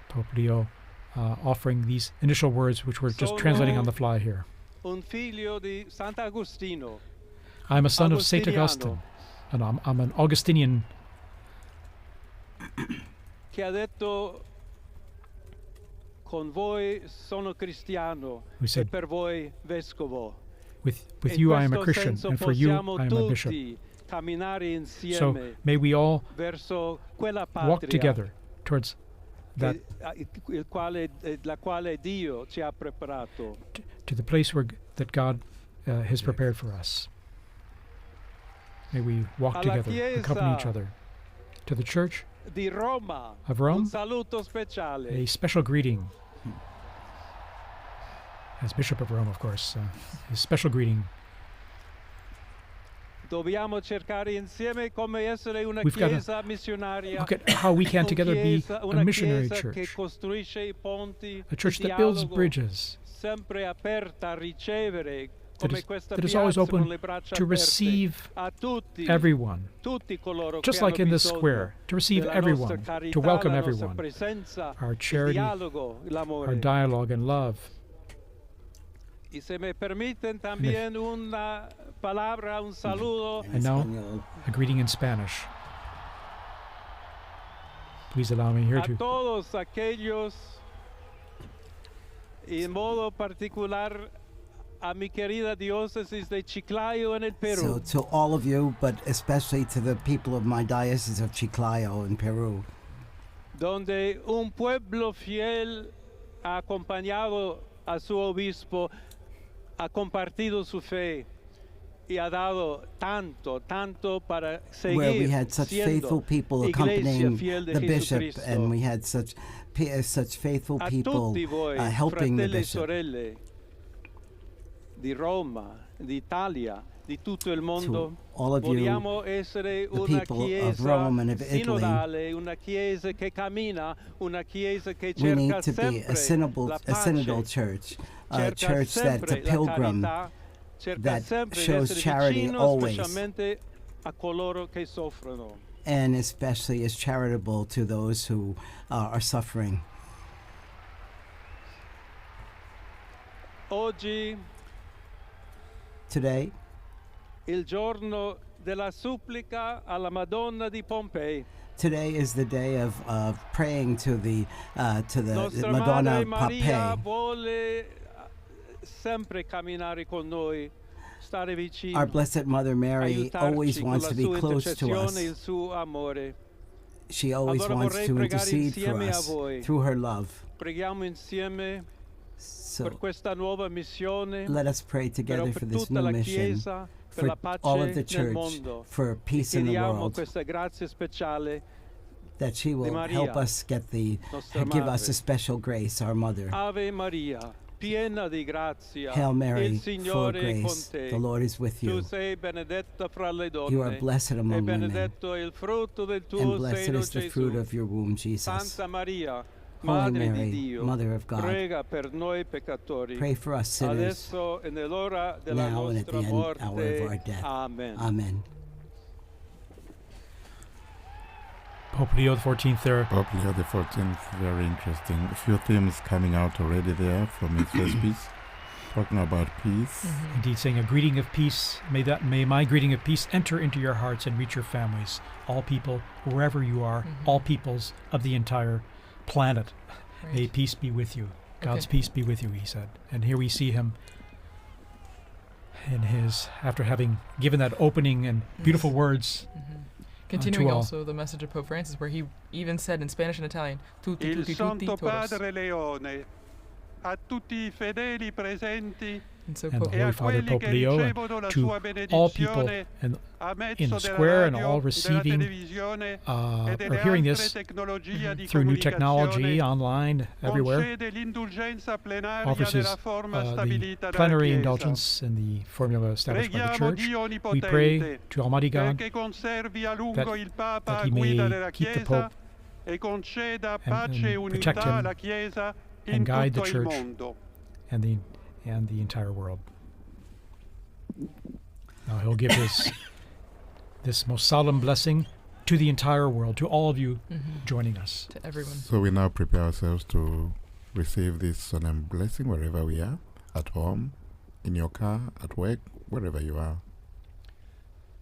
Pope Leo offering these initial words, which we're just translating on the fly here. Un figlio di Sant'Agostino. I'm a son of Saint Agostiniano. Augustine, and I'm an Augustinian Che ha detto: con voi sono cristiano who e said, per voi vescovo. with In you I am a questo Christian, senso and for you possiamo I am a bishop. tutti camminare insieme So may we all verso quella walk patria together towards that, la quale Dio ci ha preparato. to the place that God has prepared for us. May we walk Alla together, accompany each Chiesa other. To the Church Di Roma, of Rome, un saluto speciale. a special greeting. As Bishop of Rome, of course, a special greeting. Dobbiamo cercare insieme come essere una We've got to chiesa missionaria. Look at how we can together be a Una missionary chiesa che church, costruisce i ponti, a church il that builds dialogo, bridges, sempre aperta a ricevere, that come is, questa that is always piazza con open le braccia to aperte, receive a tutti, everyone, tutti coloro just che like hanno in the bisogno square, to receive della everyone, nostra carità, to welcome la nostra everyone, presenza, our il charity, dialogo, l'amore. our dialogue and love. Y se me permiten también una palabra, un saludo And now, a greeting in Spanish. Please allow me here a to todos aquellos, y en modo particular a mi querida diócesis de Chiclayo en el Perú. So to all of you, but especially to the people of my diocese of Chiclayo in Peru, donde un pueblo fiel ha acompañado a su obispo, ha compartido su fe where we had such faithful people accompanying the bishop, and we had such faithful people helping the bishop. Di Roma, d'Italia, di tutto il mondo, all of you, the people of Rome and of Italy, sinodale, una chiesa che cammina, una chiesa che we need cerca to be a synodal church, a church that's a pilgrim, that shows charity always, a coloro che soffrono. And especially is charitable to those who are suffering. Oggi, today, il giorno della supplica alla Madonna di Pompei. Today is the day of praying to the Nostra Madonna Madre Maria Papam. vuole sempre camminare con noi, stare vicino. Our Blessed Mother Mary always wants to be close to us. Il suo amore. She always wants to intercede for us through her love. Preghiamo insieme per questa nuova missione. Let us pray together for this new mission, for all of the church, for peace in the world, that she will help us give us a special grace, our Mother. Ave Maria, piena di grazia, Hail Mary, il full of Signore è grace, con te. the Lord is with Tu you. sei benedetta fra le donne, You are blessed among e women, benedetto il frutto del tuo and blessed seno, is the Gesù. fruit of your womb, Jesus. Santa Maria, Holy Madre Mary, di Dio, Mother of God, prega per noi peccatori, pray for us sinners, adesso e nell'ora della now and at the nostra morte. hour of our death. Amen. Amen. Pope Leo XIV there. Pope Leo XIV, very interesting. A few themes coming out already there from his first piece, talking about peace. Indeed, saying a greeting of peace. May my greeting of peace enter into your hearts and reach your families. All people, wherever you are, all peoples of the entire planet. Right. May peace be with you. God's peace be with you, he said. And here we see him in his, after having given that opening and beautiful words. Continuing also the message of Pope Francis, where he even said in Spanish and Italian, tutti, tutti, tutti, Santo todos. Padre Leone, a tutti I fedeli presenti And so And the Pope, Holy Father, Pope Leo, and to all people and in the square and all receiving or hearing this through new technology, online, everywhere, offers his, the plenary indulgence in the formula established by the Church. We pray to Almighty God that he may keep the Pope and protect him and guide the Church and the entire world. Now he'll give this most solemn blessing to the entire world, to all of you joining us. to everyone. So we now prepare ourselves to receive this solemn blessing wherever we are, at home, in your car, at work, wherever you are.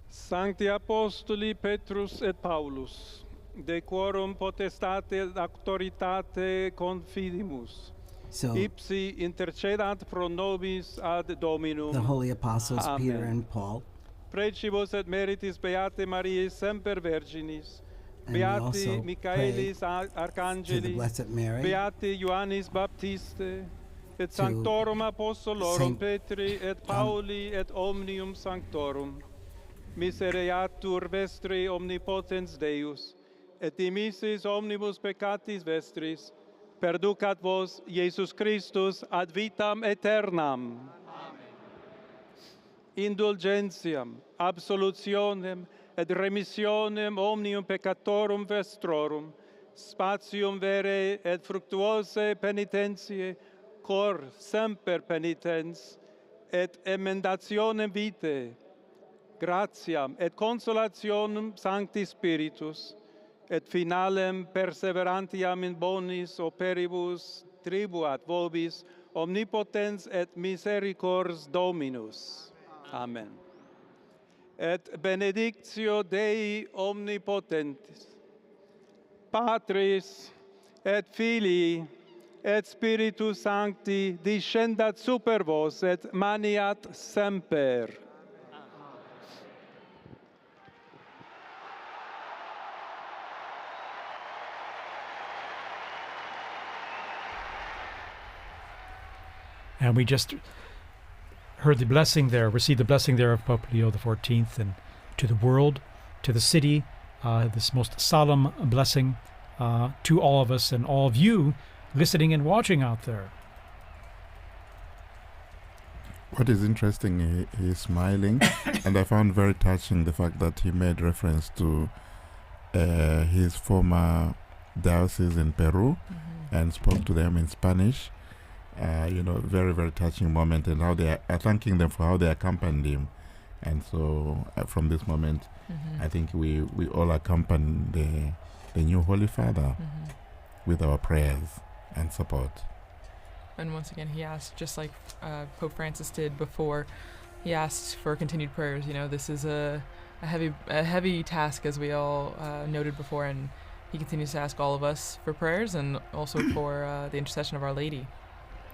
Sancti Apostoli Petrus et Paulus, de quorum potestate et auctoritate confidimus. So Ipsi intercedant pro nobis ad Dominum. the holy apostles Amen. Peter and Paul, Precibus et meritis Beate Mariae semper Virginis, and we Beati also Michaelis to the Arcangeli, Blessed Mary, Beati Ioannis Baptiste, et Sanctorum Apostolorum Saint Petri et Pauli et omnium Sanctorum. Misereatur vestri omnipotens Deus, et dimissis omnibus peccatis vestris, perducat vos Iesus Christus ad vitam aeternam. Indulgentiam, absolutionem et remissionem omnium peccatorum vestrorum, spatium vere et fructuose penitentiae, cor semper penitens, et emendationem vitae, gratiam et consolationem Sancti Spiritus, et finalem perseverantiam in bonis operibus tribuat vobis omnipotens et misericords Dominus. Amen. Et benedictio Dei omnipotentis, Patris et Filii et Spiritus Sancti descendat super vos et maniat semper. And we just heard the blessing there, received the blessing there of Pope Leo XIV, and to the world, to the city, this most solemn blessing to all of us and all of you listening and watching out there. What is interesting, he is smiling, and I found very touching the fact that he made reference to his former diocese in Peru and spoke to them in Spanish. Very, very touching moment, and how they are thanking them for how they accompanied him. And so from this moment, I think we all accompany the new Holy Father with our prayers and support. And once again, he asked, just like Pope Francis did before, he asked for continued prayers. This is a heavy task, as we all noted before, and he continues to ask all of us for prayers and also for the intercession of Our Lady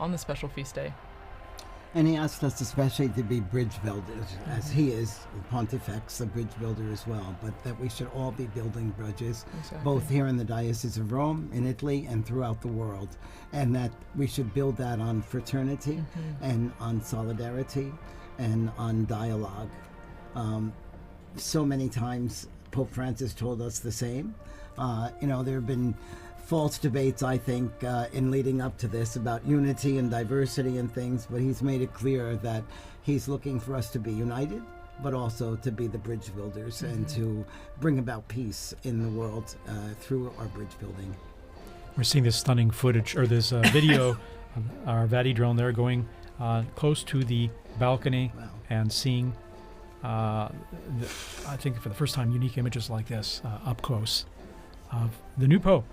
on the special feast day. And he asked us especially to be bridge builders, as he is, Pontifex, a bridge builder as well, but that we should all be building bridges, both here in the Diocese of Rome, in Italy, and throughout the world. And that we should build that on fraternity and on solidarity and on dialogue. So many times Pope Francis told us the same. There have been false debates, I think, in leading up to this about unity and diversity and things, but he's made it clear that he's looking for us to be united, but also to be the bridge builders and to bring about peace in the world through our bridge building. We're seeing this stunning footage, or this video of our Vati drone there going close to the balcony and seeing, I think for the first time, unique images like this up close of the new Pope.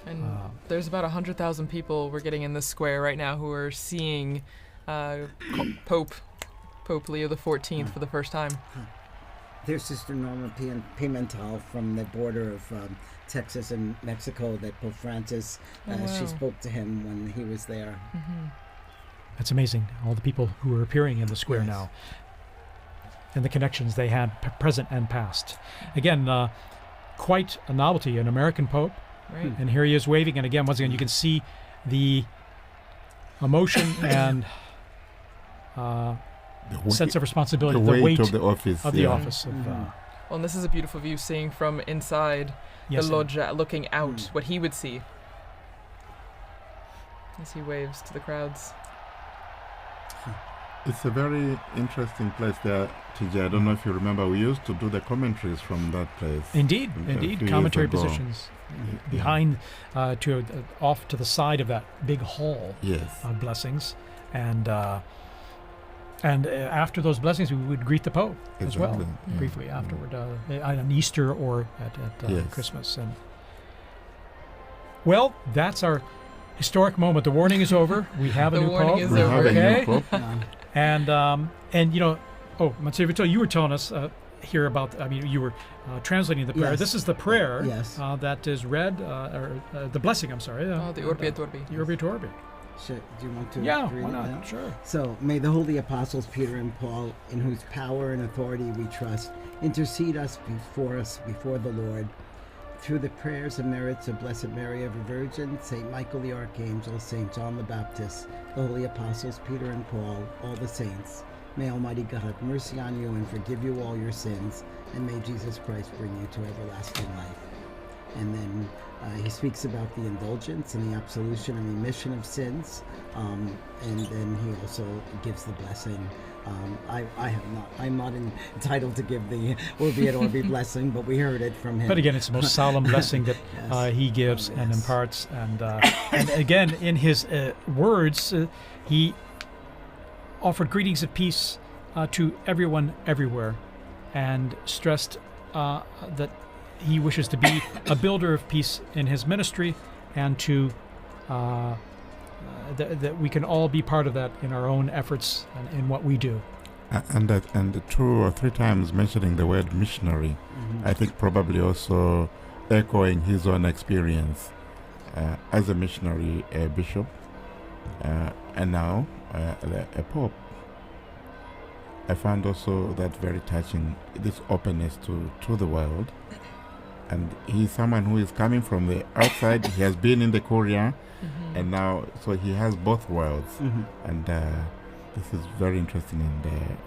And there's about 100,000 people we're getting in this square right now who are seeing Pope Leo XIV for the first time. There's Sister Norma Pimentel from the border of Texas and Mexico that Pope Francis, she spoke to him when he was there. That's amazing, all the people who are appearing in the square now and the connections they had present and past. Again, quite a novelty, an American Pope. Right. And here he is waving, and once again, you can see the emotion and sense of responsibility, the weight of the office. Well, and this is a beautiful view, seeing from inside the loggia, looking out, what he would see as he waves to the crowds. It's a very interesting place there, TJ. I don't know if you remember, we used to do the commentaries from that place. Indeed, commentary positions behind, off to the side of that big hall of blessings, and after those blessings, we would greet the Pope as well, briefly afterward, on Easter or at Christmas. And well, that's our historic moment. The warning is over. We have a new Pope. The warning is over. Okay. And Monsignor Vittorio, you were telling us here about, you were translating the prayer. Yes. This is the prayer that is read, or the blessing, I'm sorry. The Urbi et Orbi. The Urbi et Orbi. Do you want to read why it not? now? Sure. So, may the holy apostles Peter and Paul, in whose power and authority we trust, intercede before the Lord, through the prayers and merits of Blessed Mary, ever Virgin, Saint Michael the Archangel, Saint John the Baptist, the holy apostles Peter and Paul, all the saints. May Almighty God have mercy on you and forgive you all your sins, and may Jesus Christ bring you to everlasting life. And then he speaks about the indulgence and the absolution and remission of sins, and then he also gives the blessing. I'm not entitled to give the Urbi et Orbi blessing, but we heard it from him. But again, it's the most solemn blessing that he gives and imparts. And again, in his words, he offered greetings of peace to everyone everywhere, and stressed that he wishes to be a builder of peace in his ministry, and to that we can all be part of that in our own efforts and in what we do. And 2 or 3 times mentioning the word missionary, I think probably also echoing his own experience as a missionary, a bishop, and now a pope. I found also that very touching, this openness to the world. And he's someone who is coming from the outside. He has been in the Korea, and now, so he has both worlds. And this is very interesting and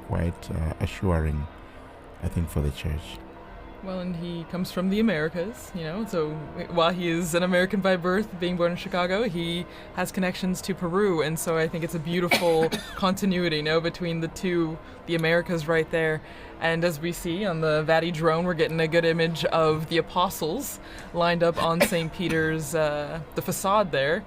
quite assuring, I think, for the church. Well, and he comes from the Americas, so while he is an American by birth, being born in Chicago, he has connections to Peru, and so I think it's a beautiful continuity, between the Americas right there. And as we see on the Vati drone, we're getting a good image of the apostles lined up on St. Peter's, the facade there,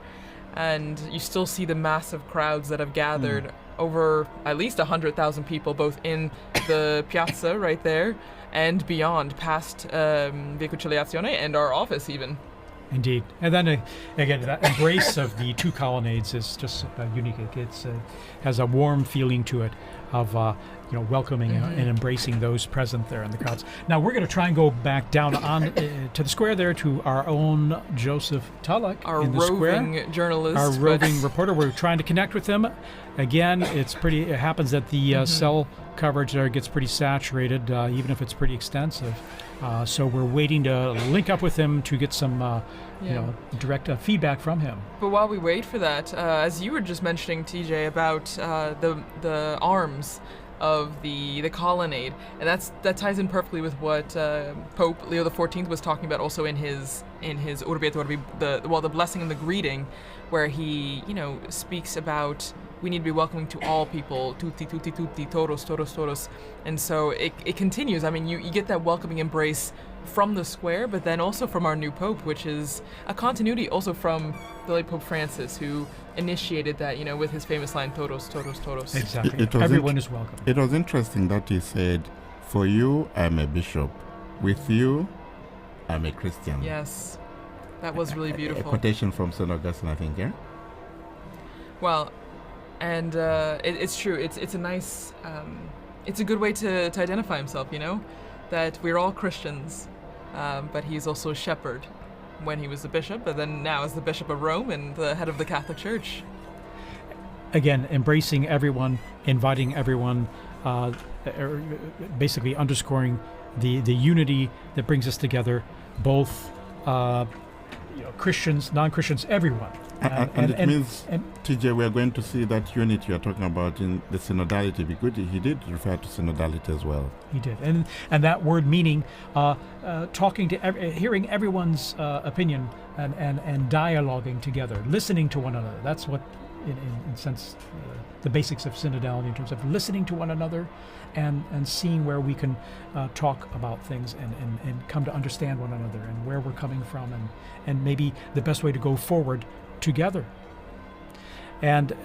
and you still see the massive crowds that have gathered, over at least 100,000 people, both in the piazza right there, and beyond, past Via Conciliazione and our office even. Indeed. And then, again, that embrace of the two colonnades is just unique. It has a warm feeling to it of, welcoming and embracing those present there in the crowds. Now, we're going to try and go back down on to the square there to our own Joseph Tulloch in the roving journalist. Our roving reporter. We're trying to connect with him. Again, it happens that the cell coverage there gets pretty saturated, even if it's pretty extensive. So we're waiting to link up with him to get some, direct feedback from him. But while we wait for that, as you were just mentioning, TJ, about the arms of the colonnade, and that ties in perfectly with what Pope Leo XIV was talking about also in his Urbi et Orbi, the blessing and the greeting, where he speaks about we need to be welcoming to all people, tutti, tutti, tutti, todos, todos, todos. And so it continues. I mean, you get that welcoming embrace from the square, but then also from our new Pope, which is a continuity also from the late Pope Francis, who initiated that, with his famous line, todos, todos, todos. Exactly. Everyone is welcome. It was interesting that he said, for you, I'm a bishop. With you, I'm a Christian. Yes. That was really beautiful. A quotation from St. Augustine, I think, yeah? Well, and it's true. It's a nice, it's a good way to identify himself, that we're all Christians, but he's also a shepherd when he was a bishop, but then now as the Bishop of Rome and the head of the Catholic Church. Again, embracing everyone, inviting everyone, basically underscoring the unity that brings us together, both Christians, non-Christians, everyone. And it means, TJ, we are going to see that unity you're talking about in the synodality, because he did refer to synodality as well. He did, and that word meaning talking to hearing everyone's opinion and dialoguing together, listening to one another. That's what, in a sense, the basics of synodality, in terms of listening to one another and seeing where we can talk about things and come to understand one another and where we're coming from and maybe the best way to go forward together. And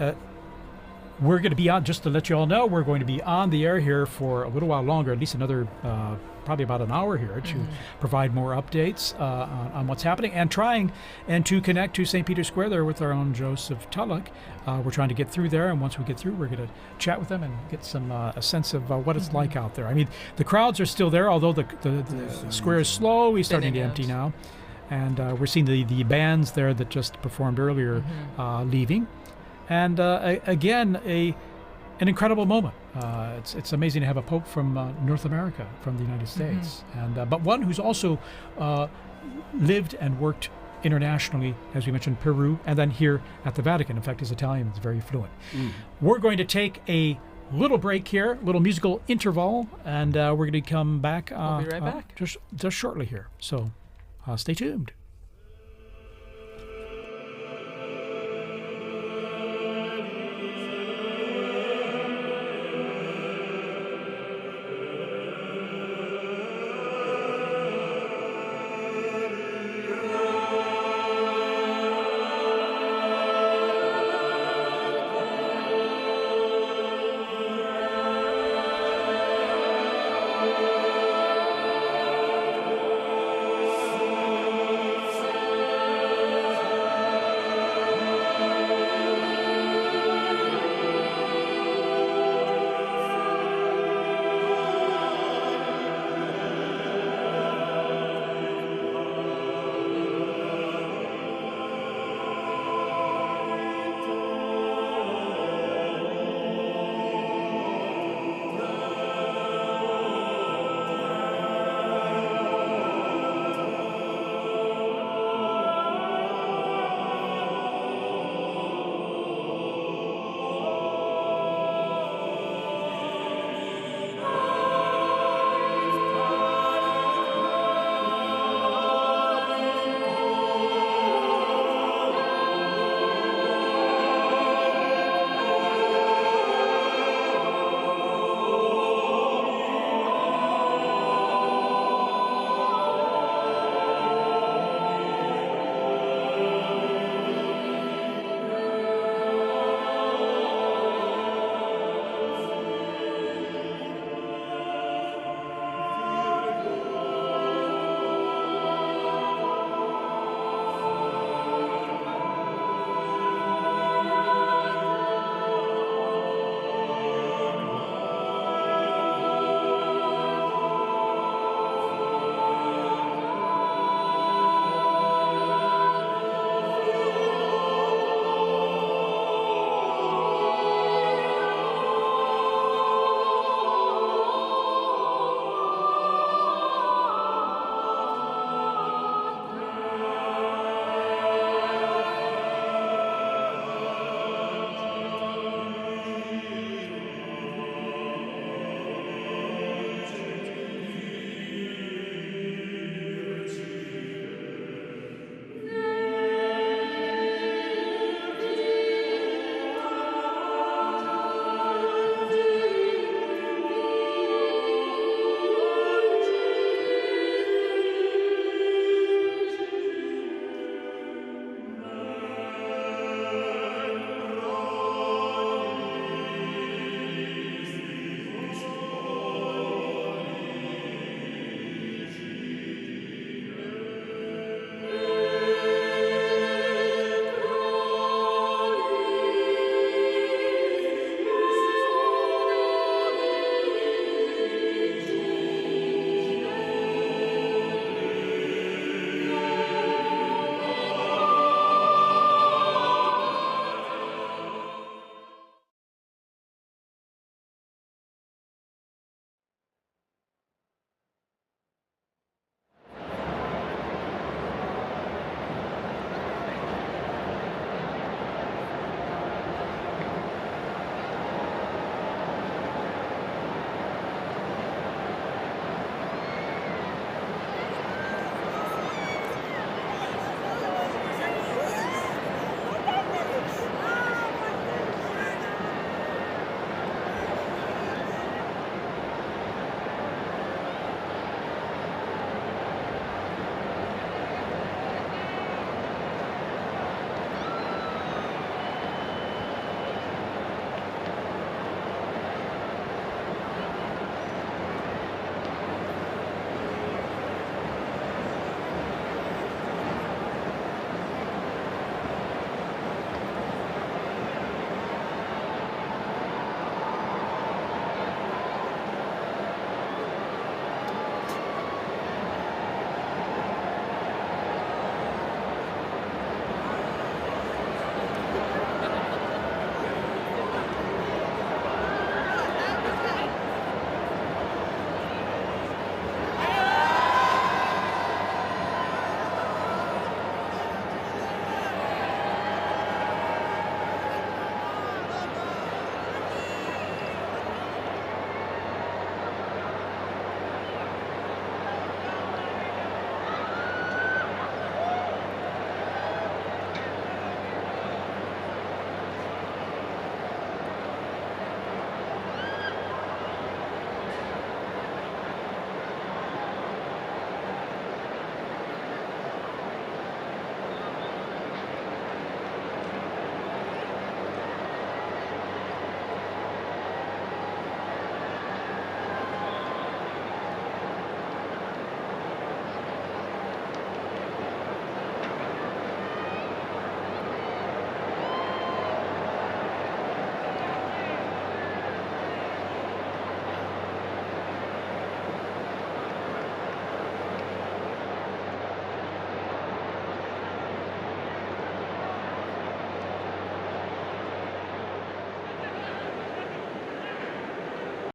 we're going to be on, just to let you all know, we're going to be on the air here for a little while longer, at least another probably about an hour here, to provide more updates on what's happening and trying and to connect to St. Peter's Square there with our own Joseph Tulloch. We're trying to get through there, and once we get through, we're going to chat with them and get some a sense of what it's like out there. I mean, the crowds are still there, although the square is slowly starting to empty now. And we're seeing the bands there that just performed earlier leaving. And again, an incredible moment. It's amazing to have a Pope from North America, from the United States, and but one who's also lived and worked internationally, as we mentioned, Peru, and then here at the Vatican. In fact, his Italian is very fluent. We're going to take a little break here, little musical interval, and we're going to come back. We'll be right back. Just shortly here. So stay tuned.